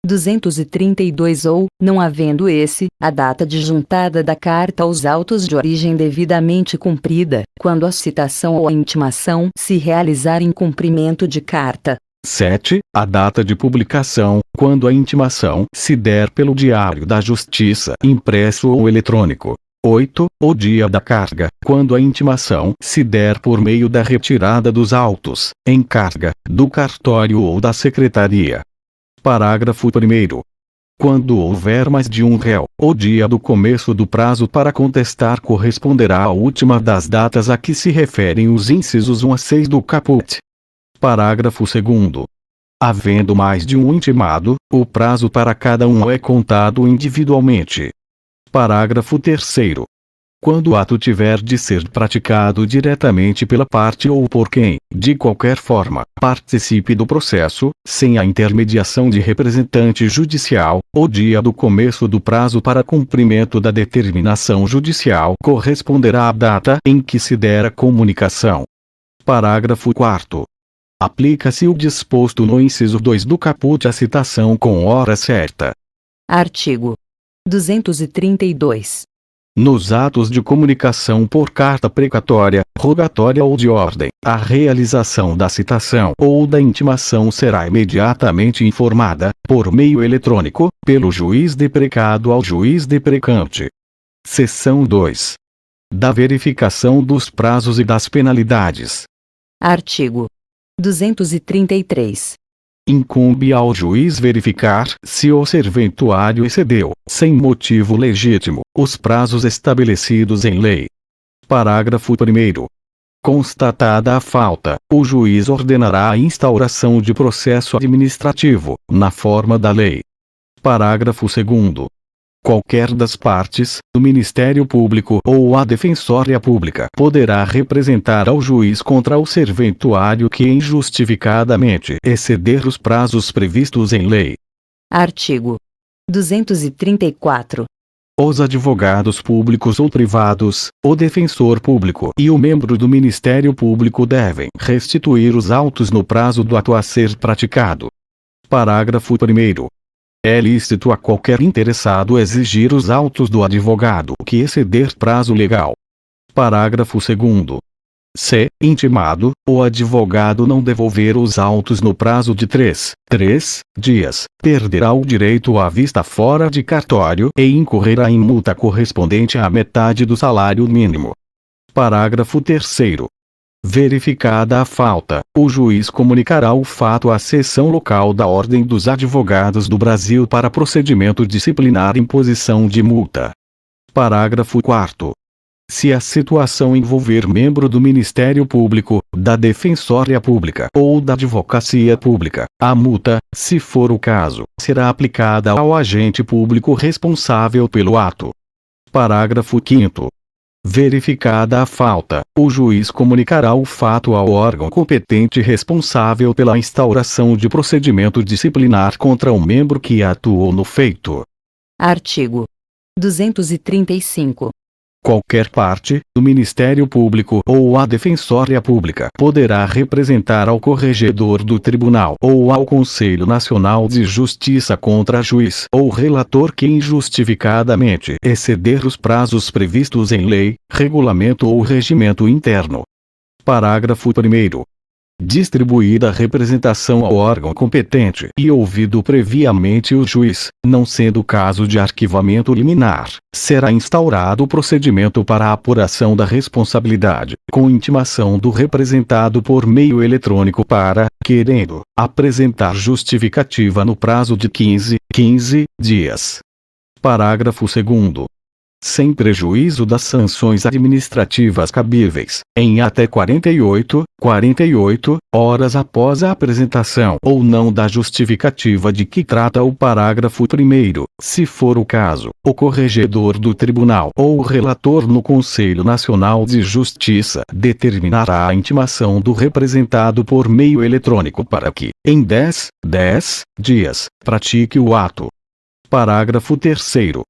232 ou, não havendo esse, a data de juntada da carta aos autos de origem devidamente cumprida, quando a citação ou a intimação se realizar em cumprimento de carta. 7. A data de publicação, quando a intimação se der pelo Diário da Justiça, impresso ou eletrônico. 8. O dia da carga, quando a intimação se der por meio da retirada dos autos, em carga, do cartório ou da secretaria. Parágrafo 1º. Quando houver mais de um réu, o dia do começo do prazo para contestar corresponderá à última das datas a que se referem os incisos 1 a 6 do caput. Parágrafo 2º. Havendo mais de um intimado, o prazo para cada um é contado individualmente. Parágrafo 3º. Quando o ato tiver de ser praticado diretamente pela parte ou por quem, de qualquer forma, participe do processo, sem a intermediação de representante judicial, o dia do começo do prazo para cumprimento da determinação judicial corresponderá à data em que se der a comunicação. Parágrafo 4º. Aplica-se o disposto no inciso 2 do caput à citação com hora certa. Artigo 232. Nos atos de comunicação por carta precatória, rogatória ou de ordem, a realização da citação ou da intimação será imediatamente informada, por meio eletrônico, pelo juiz deprecado ao juiz deprecante. Seção 2. Da verificação dos prazos e das penalidades. Artigo 233. Incumbe ao juiz verificar se o serventuário excedeu, sem motivo legítimo, os prazos estabelecidos em lei. Parágrafo 1º. Constatada a falta, o juiz ordenará a instauração de processo administrativo, na forma da lei. Parágrafo 2º. Qualquer das partes, o Ministério Público ou a Defensoria Pública poderá representar ao juiz contra o serventuário que injustificadamente exceder os prazos previstos em lei. Artigo 234. Os advogados públicos ou privados, o defensor público e o membro do Ministério Público devem restituir os autos no prazo do ato a ser praticado. Parágrafo 1º. É lícito a qualquer interessado exigir os autos do advogado que exceder prazo legal. Parágrafo 2º. Se, intimado, o advogado não devolver os autos no prazo de 3 dias, perderá o direito à vista fora de cartório e incorrerá em multa correspondente à metade do salário mínimo. Parágrafo 3º. Verificada a falta, o juiz comunicará o fato à seção local da Ordem dos Advogados do Brasil para procedimento disciplinar imposição de multa. Parágrafo 4º. Se a situação envolver membro do Ministério Público, da Defensoria Pública ou da Advocacia Pública, a multa, se for o caso, será aplicada ao agente público responsável pelo ato. Parágrafo 5º. Verificada a falta, o juiz comunicará o fato ao órgão competente responsável pela instauração de procedimento disciplinar contra o membro que atuou no feito. Artigo 235. Qualquer parte, do Ministério Público ou a Defensoria Pública poderá representar ao corregedor do Tribunal ou ao Conselho Nacional de Justiça contra juiz ou relator que injustificadamente exceder os prazos previstos em lei, regulamento ou regimento interno. Parágrafo 1º. Distribuída a representação ao órgão competente e ouvido previamente o juiz, não sendo caso de arquivamento liminar, será instaurado o procedimento para a apuração da responsabilidade, com intimação do representado por meio eletrônico para, querendo, apresentar justificativa no prazo de 15 dias. Parágrafo 2º. Sem prejuízo das sanções administrativas cabíveis, em até 48 horas após a apresentação ou não da justificativa de que trata o parágrafo 1º, se for o caso, o corregedor do tribunal ou o relator no Conselho Nacional de Justiça determinará a intimação do representado por meio eletrônico para que, em 10 dias, pratique o ato. Parágrafo 3º.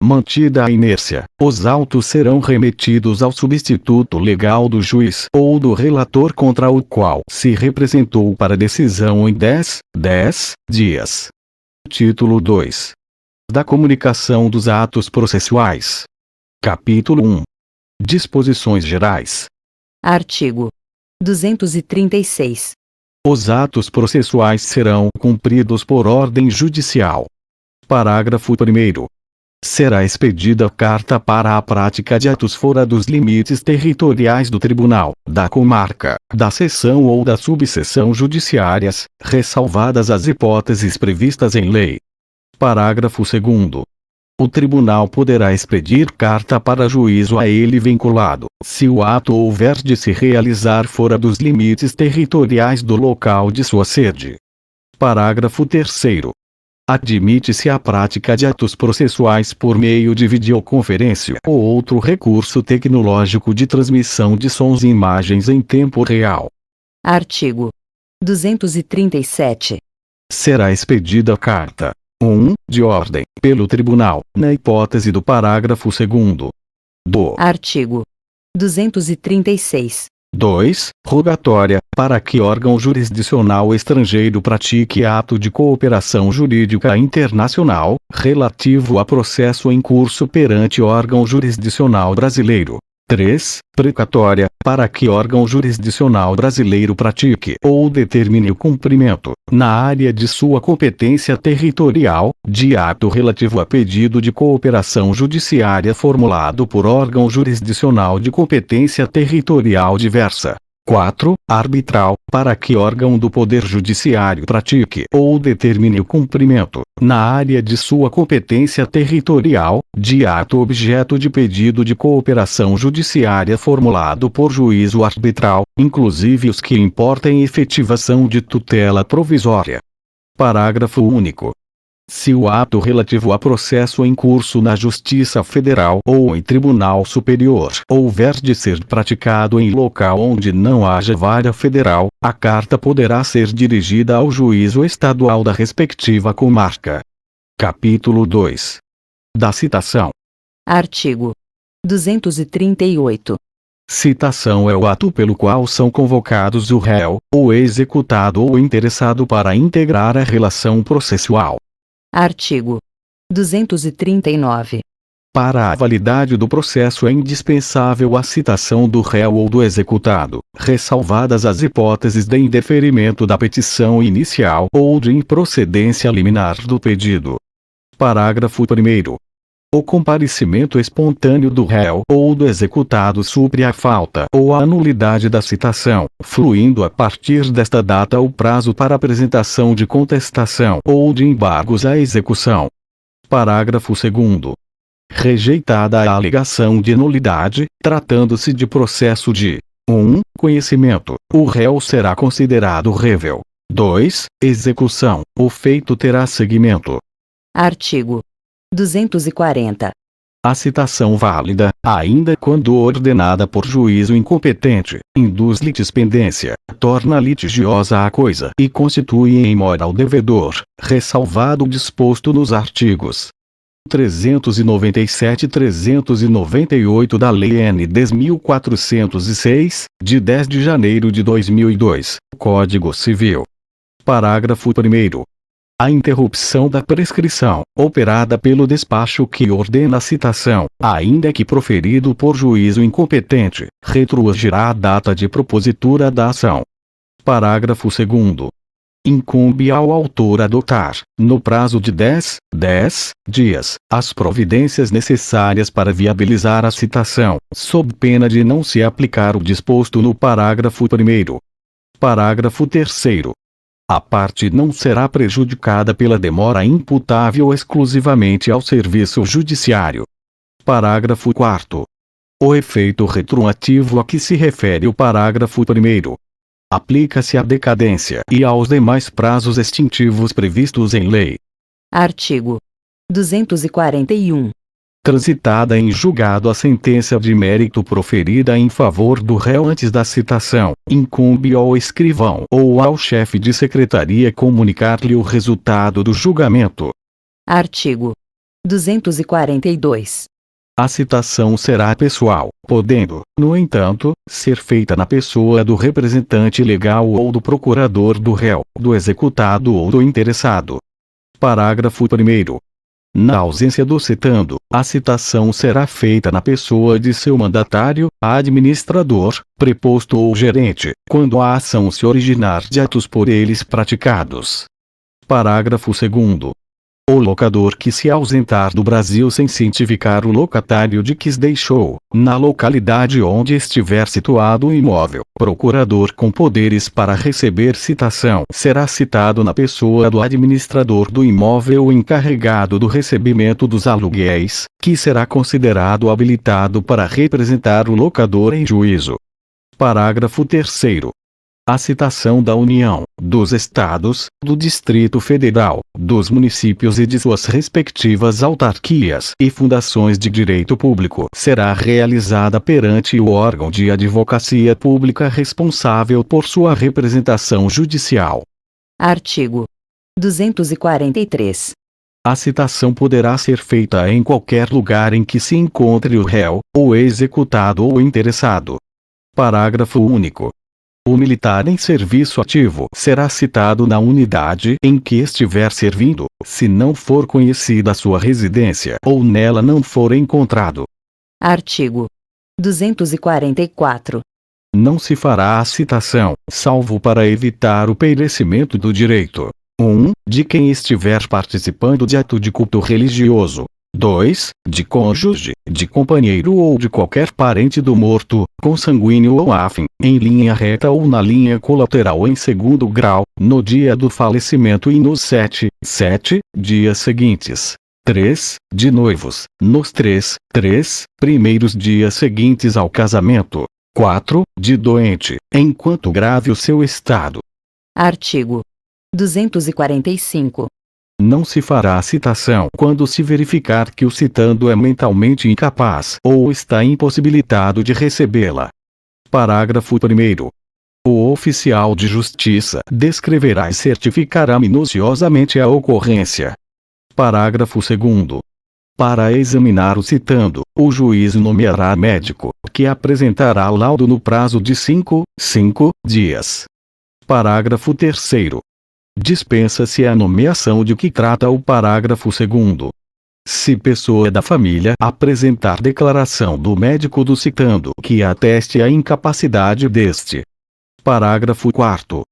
Mantida a inércia, os autos serão remetidos ao substituto legal do juiz ou do relator contra o qual se representou para decisão em 10 dias. Título 2. Da comunicação dos atos processuais. Capítulo 1. Disposições gerais. Artigo 236. Os atos processuais serão cumpridos por ordem judicial. Parágrafo 1º. Será expedida carta para a prática de atos fora dos limites territoriais do tribunal, da comarca, da seção ou da subseção judiciárias, ressalvadas as hipóteses previstas em lei. Parágrafo 2º. O tribunal poderá expedir carta para juízo a ele vinculado, se o ato houver de se realizar fora dos limites territoriais do local de sua sede. Parágrafo 3º. Admite-se a prática de atos processuais por meio de videoconferência ou outro recurso tecnológico de transmissão de sons e imagens em tempo real. Artigo 237. Será expedida carta 1. De ordem, pelo Tribunal, na hipótese do parágrafo 2º. Do Artigo 236. 2. Rogatória, para que órgão jurisdicional estrangeiro pratique ato de cooperação jurídica internacional, relativo a processo em curso perante órgão jurisdicional brasileiro. 3. Precatória, para que órgão jurisdicional brasileiro pratique ou determine o cumprimento, na área de sua competência territorial, de ato relativo a pedido de cooperação judiciária formulado por órgão jurisdicional de competência territorial diversa. 4. Arbitral, para que órgão do Poder Judiciário pratique ou determine o cumprimento, na área de sua competência territorial, de ato objeto de pedido de cooperação judiciária formulado por juízo arbitral, inclusive os que importem efetivação de tutela provisória. Parágrafo único. Se o ato relativo a processo em curso na Justiça Federal ou em Tribunal Superior houver de ser praticado em local onde não haja vara federal, a carta poderá ser dirigida ao juízo estadual da respectiva comarca. Capítulo 2. Da citação. Artigo 238. Citação é o ato pelo qual são convocados o réu, o executado ou o interessado para integrar a relação processual. Artigo 239. Para a validade do processo é indispensável a citação do réu ou do executado, ressalvadas as hipóteses de indeferimento da petição inicial ou de improcedência liminar do pedido. Parágrafo 1º. O comparecimento espontâneo do réu ou do executado supre a falta ou a nulidade da citação, fluindo a partir desta data o prazo para apresentação de contestação ou de embargos à execução. Parágrafo 2º. Rejeitada a alegação de nulidade, tratando-se de processo de 1. Conhecimento, o réu será considerado rével. 2. Execução, o feito terá seguimento. Artigo 240. A citação válida, ainda quando ordenada por juízo incompetente, induz litispendência, torna litigiosa a coisa e constitui em mora ao devedor, ressalvado o disposto nos artigos 397 e 398 da Lei N. 10.406, de 10 de janeiro de 2002, Código Civil. Parágrafo 1º. A interrupção da prescrição, operada pelo despacho que ordena a citação, ainda que proferido por juízo incompetente, retroagirá a data de propositura da ação. Parágrafo 2º. Incumbe ao autor adotar, no prazo de 10 dias, as providências necessárias para viabilizar a citação, sob pena de não se aplicar o disposto no parágrafo 1º. Parágrafo 3º. A parte não será prejudicada pela demora imputável exclusivamente ao serviço judiciário. Parágrafo 4º. O efeito retroativo a que se refere o parágrafo 1º aplica-se à decadência e aos demais prazos extintivos previstos em lei. Artigo 241. Transitada em julgado a sentença de mérito proferida em favor do réu antes da citação, incumbe ao escrivão ou ao chefe de secretaria comunicar-lhe o resultado do julgamento. Artigo 242. A citação será pessoal, podendo, no entanto, ser feita na pessoa do representante legal ou do procurador do réu, do executado ou do interessado. Parágrafo 1º. Na ausência do citando, a citação será feita na pessoa de seu mandatário, administrador, preposto ou gerente, quando a ação se originar de atos por eles praticados. Parágrafo 2º. O locador que se ausentar do Brasil sem cientificar o locatário de que deixou, na localidade onde estiver situado o imóvel, procurador com poderes para receber citação será citado na pessoa do administrador do imóvel encarregado do recebimento dos aluguéis, que será considerado habilitado para representar o locador em juízo. Parágrafo 3º. A citação da União, dos Estados, do Distrito Federal, dos municípios e de suas respectivas autarquias e fundações de direito público será realizada perante o órgão de advocacia pública responsável por sua representação judicial. Artigo 243. A citação poderá ser feita em qualquer lugar em que se encontre o réu, o executado ou o interessado. Parágrafo único. O militar em serviço ativo será citado na unidade em que estiver servindo, se não for conhecida a sua residência ou nela não for encontrado. Artigo 244. Não se fará a citação, salvo para evitar o perecimento do direito. 1. De quem estiver participando de ato de culto religioso. 2. De cônjuge, de companheiro ou de qualquer parente do morto, consanguíneo ou afim, em linha reta ou na linha colateral em segundo grau, no dia do falecimento e nos 7 dias seguintes. 3. De noivos, nos 3 primeiros dias seguintes ao casamento. 4. De doente, enquanto grave o seu estado. Artigo 245. Não se fará a citação quando se verificar que o citando é mentalmente incapaz ou está impossibilitado de recebê-la. Parágrafo 1º. O oficial de justiça descreverá e certificará minuciosamente a ocorrência. Parágrafo 2º. Para examinar o citando, o juiz nomeará médico, que apresentará laudo no prazo de 5 dias. Parágrafo 3º. Dispensa-se a nomeação de que trata o parágrafo 2º. Se pessoa da família apresentar declaração do médico do citando que ateste a incapacidade deste. Parágrafo 4º.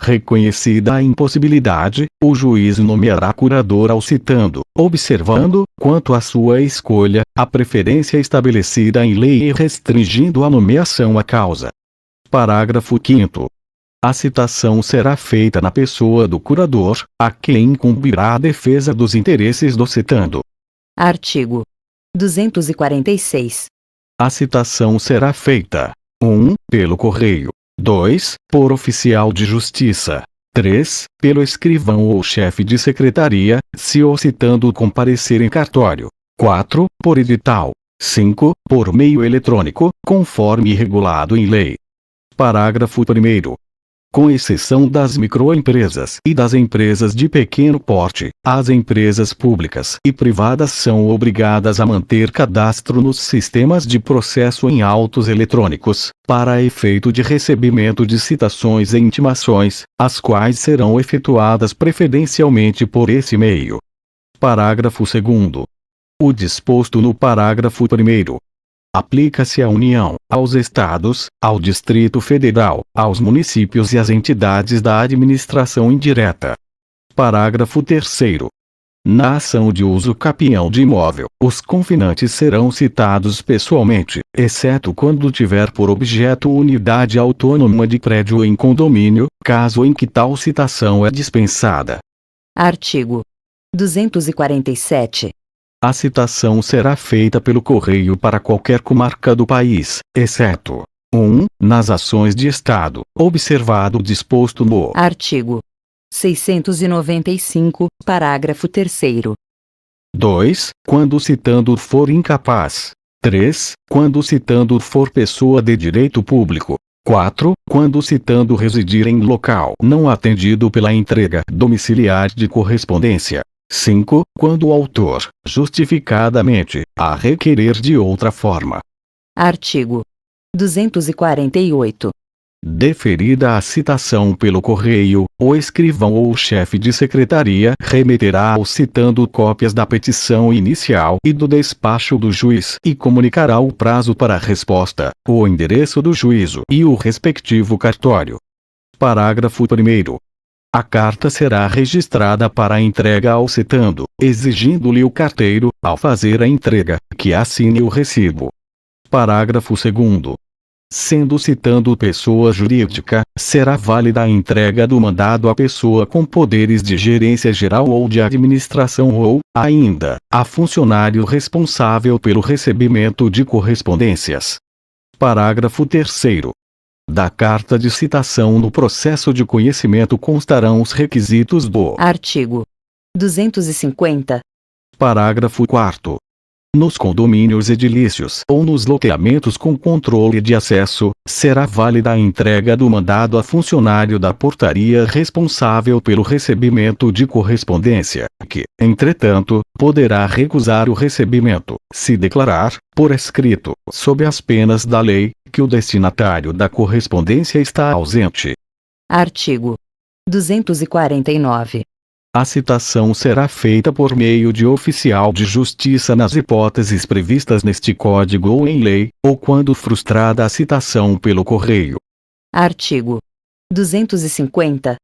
Reconhecida a impossibilidade, o juiz nomeará curador ao citando, observando, quanto à sua escolha, a preferência estabelecida em lei e restringindo a nomeação à causa. Parágrafo 5º. A citação será feita na pessoa do curador, a quem incumbirá a defesa dos interesses do citando. Artigo 246. A citação será feita: 1. Pelo correio. 2. Por oficial de justiça. 3. Pelo escrivão ou chefe de secretaria, se o citando comparecer em cartório. 4. Por edital. 5. Por meio eletrônico, conforme regulado em lei. Parágrafo 1º. Com exceção das microempresas e das empresas de pequeno porte, as empresas públicas e privadas são obrigadas a manter cadastro nos sistemas de processo em autos eletrônicos, para efeito de recebimento de citações e intimações, as quais serão efetuadas preferencialmente por esse meio. Parágrafo 2º. O disposto no parágrafo 1º aplica-se à União, aos Estados, ao Distrito Federal, aos municípios e às entidades da administração indireta. Parágrafo 3º. Na ação de uso capião de imóvel, os confinantes serão citados pessoalmente, exceto quando tiver por objeto unidade autônoma de prédio em condomínio, caso em que tal citação é dispensada. Artigo 247. A citação será feita pelo correio para qualquer comarca do país, exceto 1. Nas ações de Estado, observado o disposto no Artigo 695, parágrafo 3º. 2. Quando o citando for incapaz. 3. Quando o citando for pessoa de direito público. 4. Quando o citando residir em local não atendido pela entrega domiciliar de correspondência. 5. Quando o autor, justificadamente, a requerer de outra forma. Artigo 248. Deferida a citação pelo correio, o escrivão ou o chefe de secretaria remeterá ao citando cópias da petição inicial e do despacho do juiz e comunicará o prazo para a resposta, o endereço do juízo e o respectivo cartório. Parágrafo 1º. A carta será registrada para a entrega ao citando, exigindo-lhe o carteiro, ao fazer a entrega, que assine o recibo. Parágrafo 2º. Sendo citando pessoa jurídica, será válida a entrega do mandado à pessoa com poderes de gerência geral ou de administração ou, ainda, a funcionário responsável pelo recebimento de correspondências. Parágrafo 3º. Da carta de citação no processo de conhecimento constarão os requisitos do Artigo 250. Parágrafo 4º. Nos condomínios edilícios ou nos loteamentos com controle de acesso, será válida a entrega do mandado a funcionário da portaria responsável pelo recebimento de correspondência, que, entretanto, poderá recusar o recebimento, se declarar, por escrito, sob as penas da lei, que o destinatário da correspondência está ausente. Artigo 249. A citação será feita por meio de oficial de justiça nas hipóteses previstas neste Código ou em lei, ou quando frustrada a citação pelo correio. Artigo 250.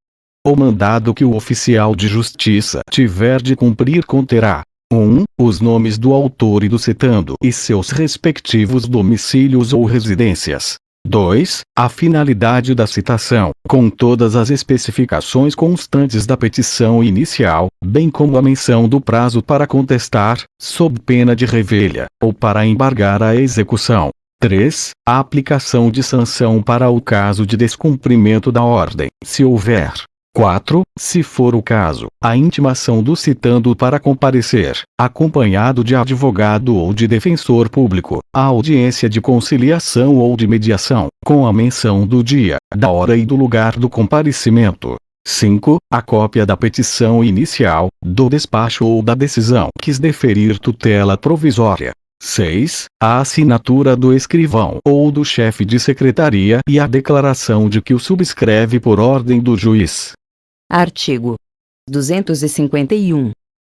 O mandado que o oficial de justiça tiver de cumprir conterá: 1. Os nomes do autor e do citando e seus respectivos domicílios ou residências. 2. A finalidade da citação, com todas as especificações constantes da petição inicial, bem como a menção do prazo para contestar, sob pena de revelha, ou para embargar a execução. 3. A aplicação de sanção para o caso de descumprimento da ordem, se houver. 4. Se for o caso, a intimação do citando para comparecer, acompanhado de advogado ou de defensor público, à audiência de conciliação ou de mediação, com a menção do dia, da hora e do lugar do comparecimento. 5. A cópia da petição inicial, do despacho ou da decisão que deferir tutela provisória. 6. A assinatura do escrivão ou do chefe de secretaria e a declaração de que o subscreve por ordem do juiz. Artigo 251.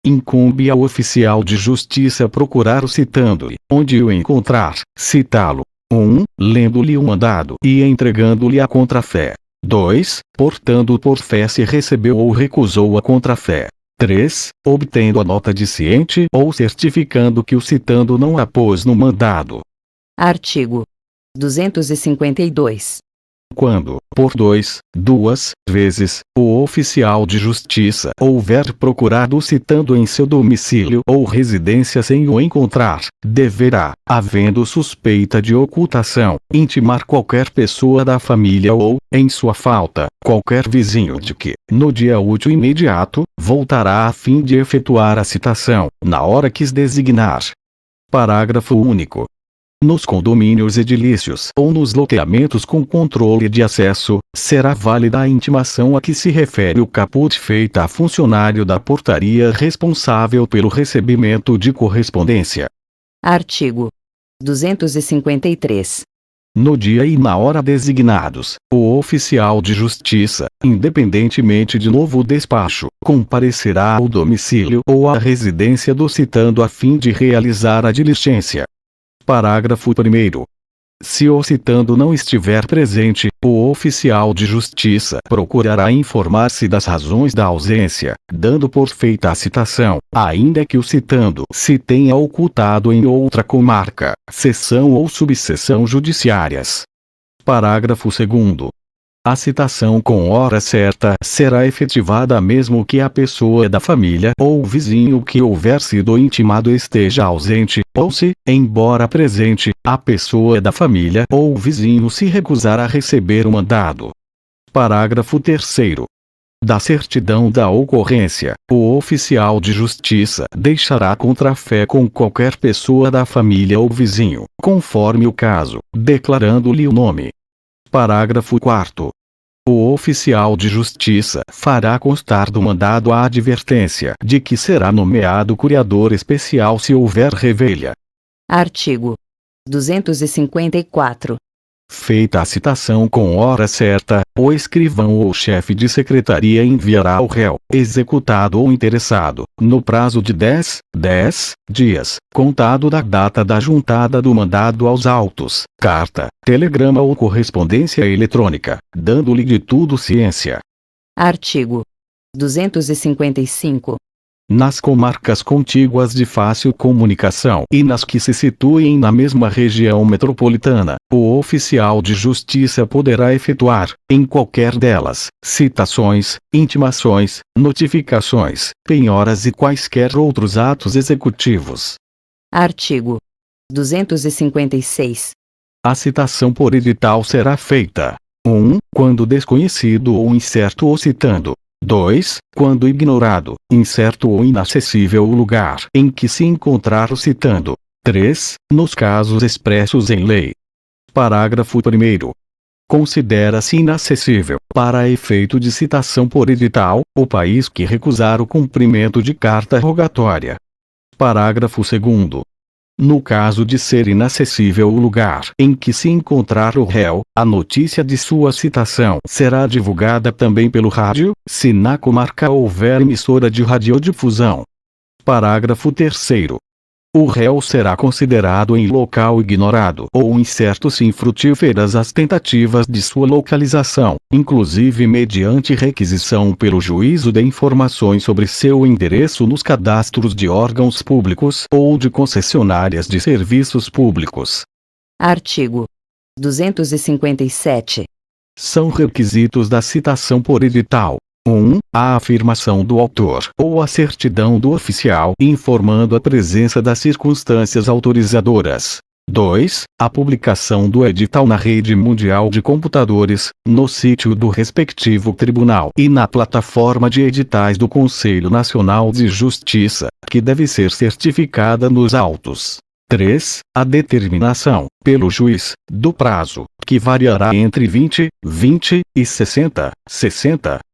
Incumbe ao oficial de justiça procurar o citando e, onde o encontrar, citá-lo. 1. Lendo-lhe o mandado e entregando-lhe a contrafé. 2. Portando por fé se recebeu ou recusou a contrafé. 3. Obtendo a nota de ciente ou certificando que o citando não a pôs no mandado. Artigo 252. Quando, por duas vezes, o oficial de justiça houver procurado o citando em seu domicílio ou residência sem o encontrar, deverá, havendo suspeita de ocultação, intimar qualquer pessoa da família ou, em sua falta, qualquer vizinho de que, no dia útil imediato, voltará a fim de efetuar a citação, na hora que designar. Parágrafo único. Nos condomínios edilícios ou nos loteamentos com controle de acesso, será válida a intimação a que se refere o caput feita a funcionário da portaria responsável pelo recebimento de correspondência. Artigo 253. No dia e na hora designados, o oficial de justiça, independentemente de novo despacho, comparecerá ao domicílio ou à residência do citando a fim de realizar a diligência. Parágrafo 1º. Se o citando não estiver presente, o oficial de justiça procurará informar-se das razões da ausência, dando por feita a citação, ainda que o citando se tenha ocultado em outra comarca, seção ou subseção judiciárias. Parágrafo 2º. A citação com hora certa será efetivada mesmo que a pessoa da família ou vizinho que houver sido intimado esteja ausente, ou se, embora presente, a pessoa da família ou vizinho se recusar a receber o mandado. Parágrafo 3º. Da certidão da ocorrência, o oficial de justiça deixará contrafé com qualquer pessoa da família ou vizinho, conforme o caso, declarando-lhe o nome. Parágrafo 4º. O oficial de justiça fará constar do mandado a advertência de que será nomeado curador especial se houver revelia. Artigo 254. Feita a citação com hora certa, o escrivão ou chefe de secretaria enviará ao réu, executado ou interessado, no prazo de 10 dias, contado da data da juntada do mandado aos autos, carta, telegrama ou correspondência eletrônica, dando-lhe de tudo ciência. Artigo 255. Nas comarcas contíguas de fácil comunicação e nas que se situem na mesma região metropolitana, o oficial de justiça poderá efetuar, em qualquer delas, citações, intimações, notificações, penhoras e quaisquer outros atos executivos. Artigo 256. A citação por edital será feita: 1. Quando desconhecido ou incerto o citando. 2. Quando ignorado, incerto ou inacessível o lugar em que se encontrar o citando. 3. Nos casos expressos em lei. Parágrafo 1º. Considera-se inacessível, para efeito de citação por edital, o país que recusar o cumprimento de carta rogatória. Parágrafo 2º. No caso de ser inacessível o lugar em que se encontrar o réu, a notícia de sua citação será divulgada também pelo rádio, se na comarca houver emissora de radiodifusão. Parágrafo 3º. O réu será considerado em local ignorado ou incerto se infrutíferas as tentativas de sua localização, inclusive mediante requisição pelo juízo de informações sobre seu endereço nos cadastros de órgãos públicos ou de concessionárias de serviços públicos. Artigo 257. São requisitos da citação por edital: 1. A afirmação do autor ou a certidão do oficial informando a presença das circunstâncias autorizadoras. 2. A publicação do edital na rede mundial de computadores, no sítio do respectivo tribunal e na plataforma de editais do Conselho Nacional de Justiça, que deve ser certificada nos autos. 3. A determinação, pelo juiz, do prazo, que variará entre 20 e 60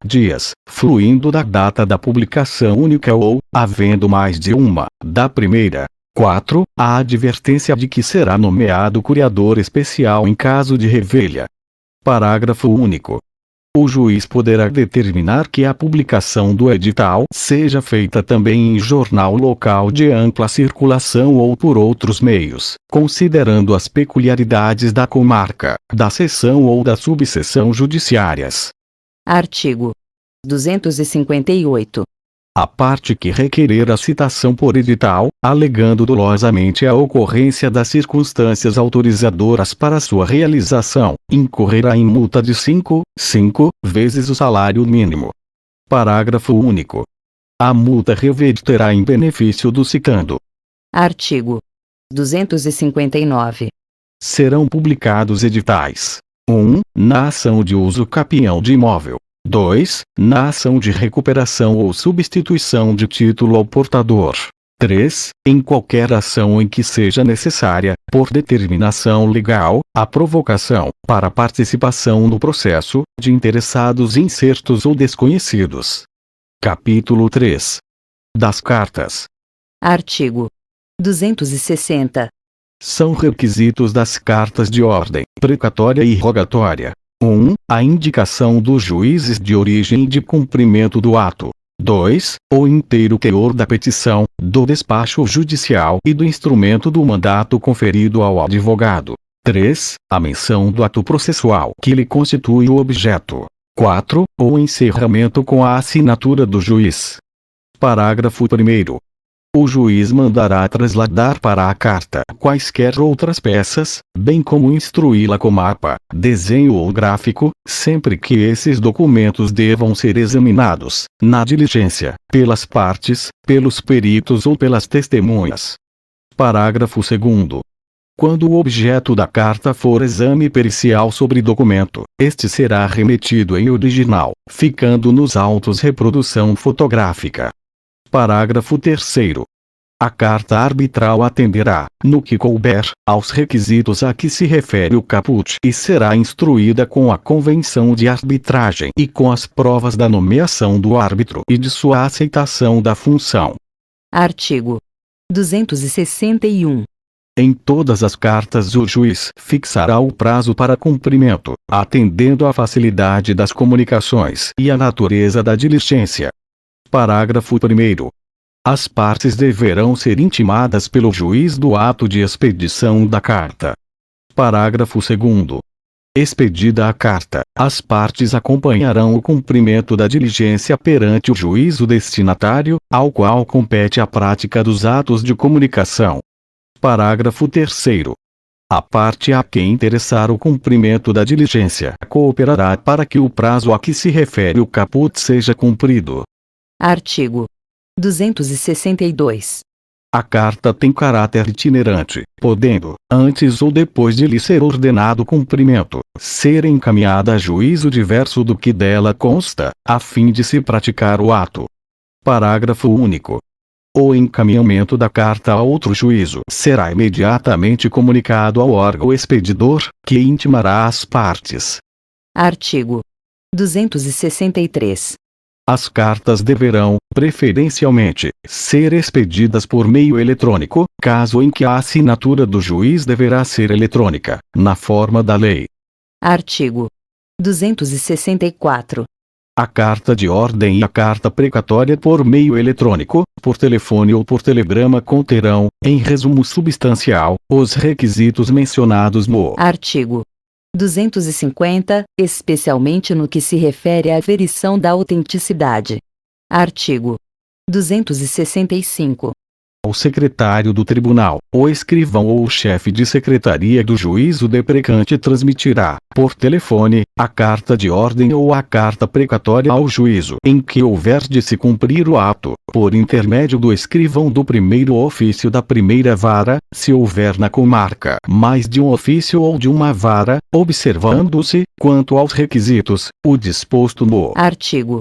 dias, fluindo da data da publicação única ou, havendo mais de uma, da primeira. 4. A advertência de que será nomeado curador especial em caso de revelia. Parágrafo único. O juiz poderá determinar que a publicação do edital seja feita também em jornal local de ampla circulação ou por outros meios, considerando as peculiaridades da comarca, da seção ou da subseção judiciárias. Artigo 258. A parte que requerer a citação por edital, alegando dolosamente a ocorrência das circunstâncias autorizadoras para sua realização, incorrerá em multa de 5 vezes o salário mínimo. Parágrafo único. A multa reverterá em benefício do citando. Artigo 259. Serão publicados editais: 1. Na ação de uso capião de imóvel. 2. Na ação de recuperação ou substituição de título ao portador. 3. Em qualquer ação em que seja necessária, por determinação legal, a provocação, para participação no processo, de interessados incertos ou desconhecidos. Capítulo 3. Das cartas. Artigo 260. São requisitos das cartas de ordem, precatória e rogatória: 1. A indicação dos juízes de origem e de cumprimento do ato. 2. O inteiro teor da petição, do despacho judicial e do instrumento do mandato conferido ao advogado. 3. A menção do ato processual que lhe constitui o objeto. 4. O encerramento com a assinatura do juiz. Parágrafo 1º. O juiz mandará trasladar para a carta quaisquer outras peças, bem como instruí-la com mapa, desenho ou gráfico, sempre que esses documentos devam ser examinados, na diligência, pelas partes, pelos peritos ou pelas testemunhas. Parágrafo 2º. Quando o objeto da carta for exame pericial sobre documento, este será remetido em original, ficando nos autos reprodução fotográfica. Parágrafo 3º. A carta arbitral atenderá, no que couber, aos requisitos a que se refere o caput e será instruída com a convenção de arbitragem e com as provas da nomeação do árbitro e de sua aceitação da função. Artigo 261. Em todas as cartas o juiz fixará o prazo para cumprimento, atendendo à facilidade das comunicações e à natureza da diligência. Parágrafo 1º. As partes deverão ser intimadas pelo juiz do ato de expedição da carta. Parágrafo 2º. Expedida a carta, as partes acompanharão o cumprimento da diligência perante o juízo destinatário, ao qual compete a prática dos atos de comunicação. Parágrafo 3º. A parte a quem interessar o cumprimento da diligência cooperará para que o prazo a que se refere o caput seja cumprido. Artigo 262. A carta tem caráter itinerante, podendo, antes ou depois de lhe ser ordenado cumprimento, ser encaminhada a juízo diverso do que dela consta, a fim de se praticar o ato. Parágrafo único. O encaminhamento da carta a outro juízo será imediatamente comunicado ao órgão expedidor, que intimará as partes. Artigo 263. As cartas deverão, preferencialmente, ser expedidas por meio eletrônico, caso em que a assinatura do juiz deverá ser eletrônica, na forma da lei. Artigo 264. A carta de ordem e a carta precatória por meio eletrônico, por telefone ou por telegrama conterão, em resumo substancial, os requisitos mencionados no Artigo 250, especialmente no que se refere à aferição da autenticidade. Artigo 265. O secretário do tribunal, o escrivão ou o chefe de secretaria do juízo deprecante transmitirá, por telefone, a carta de ordem ou a carta precatória ao juízo em que houver de se cumprir o ato, por intermédio do escrivão do primeiro ofício da primeira vara, se houver na comarca mais de um ofício ou de uma vara, observando-se, quanto aos requisitos, o disposto no Artigo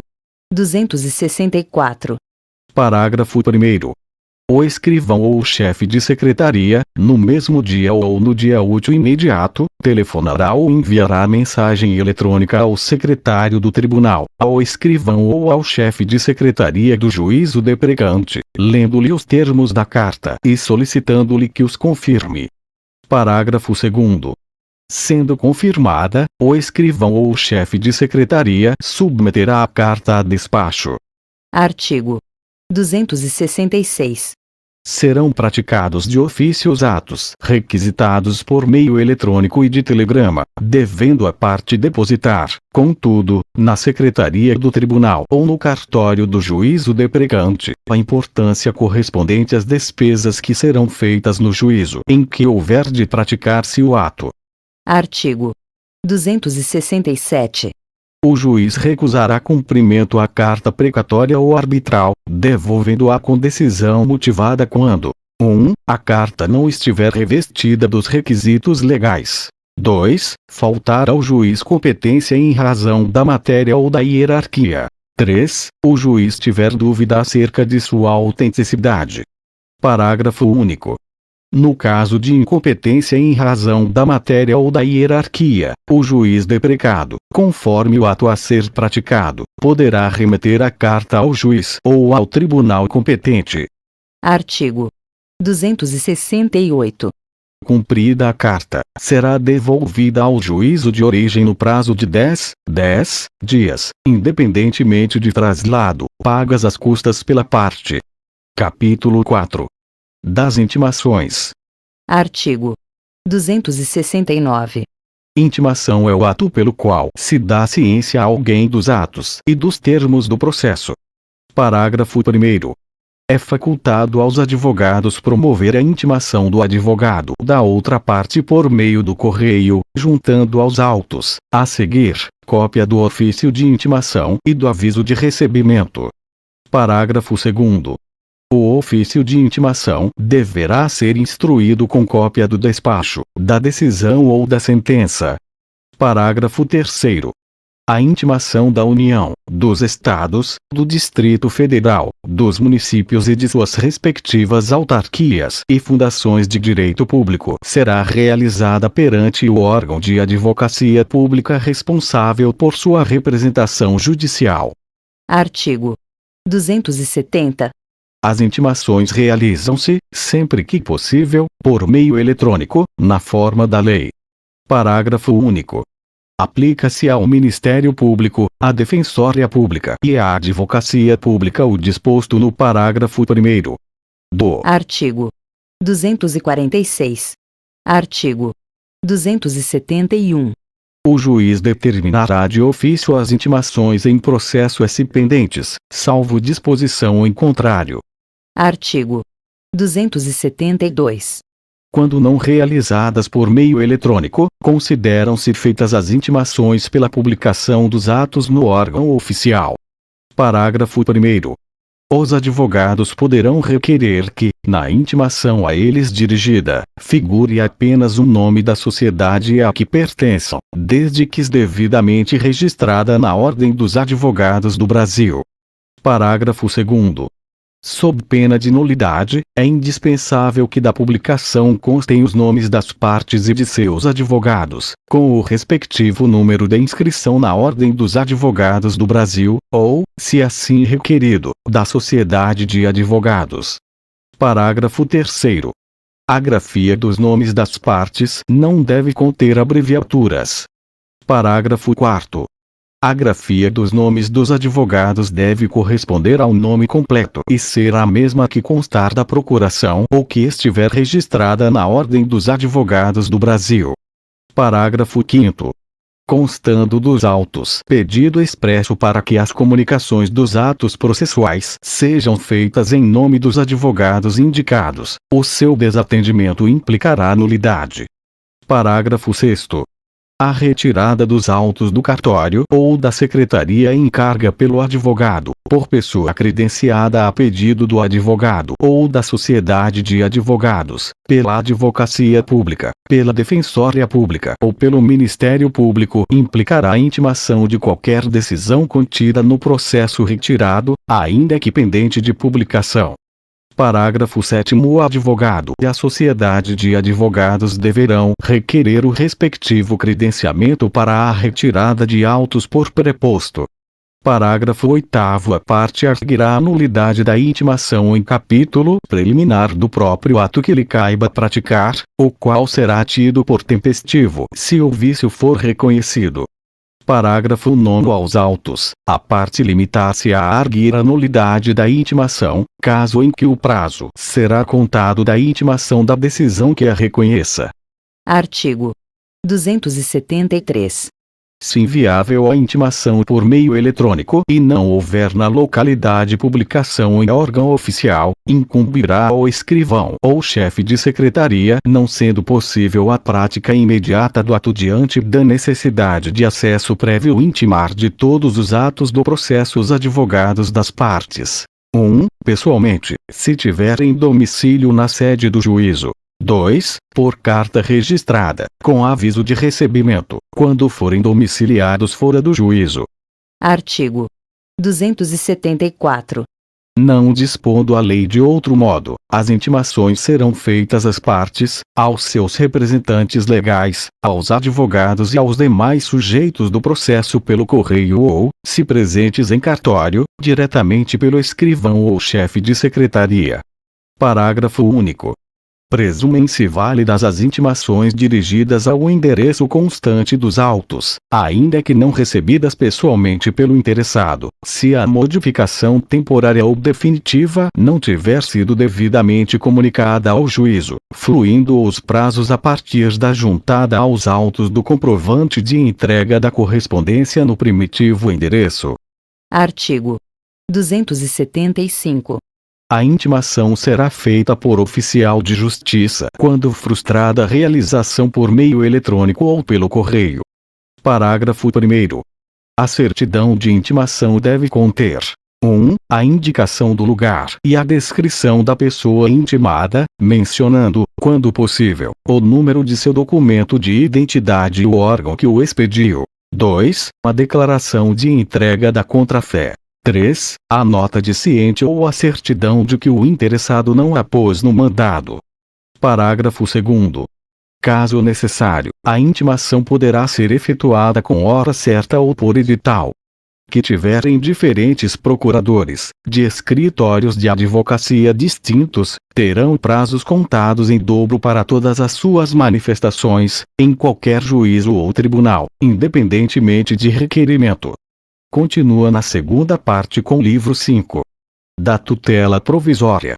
264. Parágrafo 1º. O escrivão ou o chefe de secretaria, no mesmo dia ou no dia útil imediato, telefonará ou enviará mensagem eletrônica ao secretário do tribunal, ao escrivão ou ao chefe de secretaria do juízo deprecante, lendo-lhe os termos da carta e solicitando-lhe que os confirme. Parágrafo 2º. Sendo confirmada, o escrivão ou o chefe de secretaria submeterá a carta a despacho. Artigo 266. Serão praticados de ofício os atos requisitados por meio eletrônico e de telegrama, devendo a parte depositar, contudo, na secretaria do tribunal ou no cartório do juízo deprecante, a importância correspondente às despesas que serão feitas no juízo em que houver de praticar-se o ato. Artigo 267. O juiz recusará cumprimento à carta precatória ou arbitral, devolvendo-a com decisão motivada quando 1. A carta não estiver revestida dos requisitos legais. 2. Faltar ao juiz competência em razão da matéria ou da hierarquia. 3. O juiz tiver dúvida acerca de sua autenticidade. Parágrafo único. No caso de incompetência em razão da matéria ou da hierarquia, o juiz deprecado, conforme o ato a ser praticado, poderá remeter a carta ao juiz ou ao tribunal competente. Artigo 268. Cumprida a carta, será devolvida ao juízo de origem no prazo de 10 dias, independentemente de traslado, pagas as custas pela parte. Capítulo 4. Das intimações. Artigo 269. Intimação é o ato pelo qual se dá ciência a alguém dos atos e dos termos do processo. Parágrafo 1º. É facultado aos advogados promover a intimação do advogado da outra parte por meio do correio, juntando aos autos, a seguir, cópia do ofício de intimação e do aviso de recebimento. Parágrafo 2º. O ofício de intimação deverá ser instruído com cópia do despacho, da decisão ou da sentença. Parágrafo 3º. A intimação da União, dos Estados, do Distrito Federal, dos municípios e de suas respectivas autarquias e fundações de direito público será realizada perante o órgão de advocacia pública responsável por sua representação judicial. Artigo 270. As intimações realizam-se, sempre que possível, por meio eletrônico, na forma da lei. Parágrafo único. Aplica-se ao Ministério Público, à Defensoria Pública e à Advocacia Pública o disposto no parágrafo 1º do Artigo 246. Artigo 271. O juiz determinará de ofício as intimações em processo pendentes, salvo disposição em contrário. Artigo 272. Quando não realizadas por meio eletrônico, consideram-se feitas as intimações pela publicação dos atos no órgão oficial. Parágrafo 1º. Os advogados poderão requerer que, na intimação a eles dirigida, figure apenas o nome da sociedade a que pertençam, desde que devidamente registrada na Ordem dos Advogados do Brasil. Parágrafo 2º. Sob pena de nulidade, é indispensável que da publicação constem os nomes das partes e de seus advogados, com o respectivo número de inscrição na Ordem dos Advogados do Brasil, ou, se assim requerido, da Sociedade de Advogados. Parágrafo 3º. A grafia dos nomes das partes não deve conter abreviaturas. Parágrafo 4º. A grafia dos nomes dos advogados deve corresponder ao nome completo e ser a mesma que constar da procuração ou que estiver registrada na Ordem dos Advogados do Brasil. Parágrafo 5º. Constando dos autos pedido expresso para que as comunicações dos atos processuais sejam feitas em nome dos advogados indicados, o seu desatendimento implicará nulidade. Parágrafo 6º. A retirada dos autos do cartório ou da secretaria encarga pelo advogado, por pessoa credenciada a pedido do advogado ou da sociedade de advogados, pela advocacia pública, pela defensoria pública ou pelo Ministério Público, implicará a intimação de qualquer decisão contida no processo retirado, ainda que pendente de publicação. Parágrafo 7º. O advogado e a sociedade de advogados deverão requerer o respectivo credenciamento para a retirada de autos por preposto. Parágrafo 8º. A parte arguirá a nulidade da intimação em capítulo preliminar do próprio ato que lhe caiba praticar, o qual será tido por tempestivo se o vício for reconhecido. Parágrafo 9º. Aos autos, a parte limitar-se a arguir a nulidade da intimação, caso em que o prazo será contado da intimação da decisão que a reconheça. Artigo 273. Se inviável a intimação por meio eletrônico e não houver na localidade publicação em órgão oficial, incumbirá ao escrivão ou chefe de secretaria, não sendo possível a prática imediata do ato diante da necessidade de acesso prévio, intimar de todos os atos do processo os advogados das partes. 1. Pessoalmente, se tiverem domicílio na sede do juízo. 2. Por carta registrada, com aviso de recebimento, quando forem domiciliados fora do juízo. Artigo 274. Não dispondo a lei de outro modo, as intimações serão feitas às partes, aos seus representantes legais, aos advogados e aos demais sujeitos do processo pelo correio ou, se presentes em cartório, diretamente pelo escrivão ou chefe de secretaria. Parágrafo único. Presumem-se válidas as intimações dirigidas ao endereço constante dos autos, ainda que não recebidas pessoalmente pelo interessado, se a modificação temporária ou definitiva não tiver sido devidamente comunicada ao juízo, fluindo os prazos a partir da juntada aos autos do comprovante de entrega da correspondência no primitivo endereço. Artigo 275. A intimação será feita por oficial de justiça quando frustrada a realização por meio eletrônico ou pelo correio. Parágrafo 1º. A certidão de intimação deve conter: 1. A indicação do lugar e a descrição da pessoa intimada, mencionando, quando possível, o número de seu documento de identidade e o órgão que o expediu. 2. A declaração de entrega da contrafé. 3. A nota de ciente ou a certidão de que o interessado não a pôs no mandado. Parágrafo 2º. Caso necessário, a intimação poderá ser efetuada com hora certa ou por edital. Que tiverem diferentes procuradores, de escritórios de advocacia distintos, terão prazos contados em dobro para todas as suas manifestações, em qualquer juízo ou tribunal, independentemente de requerimento. Continua na segunda parte com livro 5 da tutela provisória.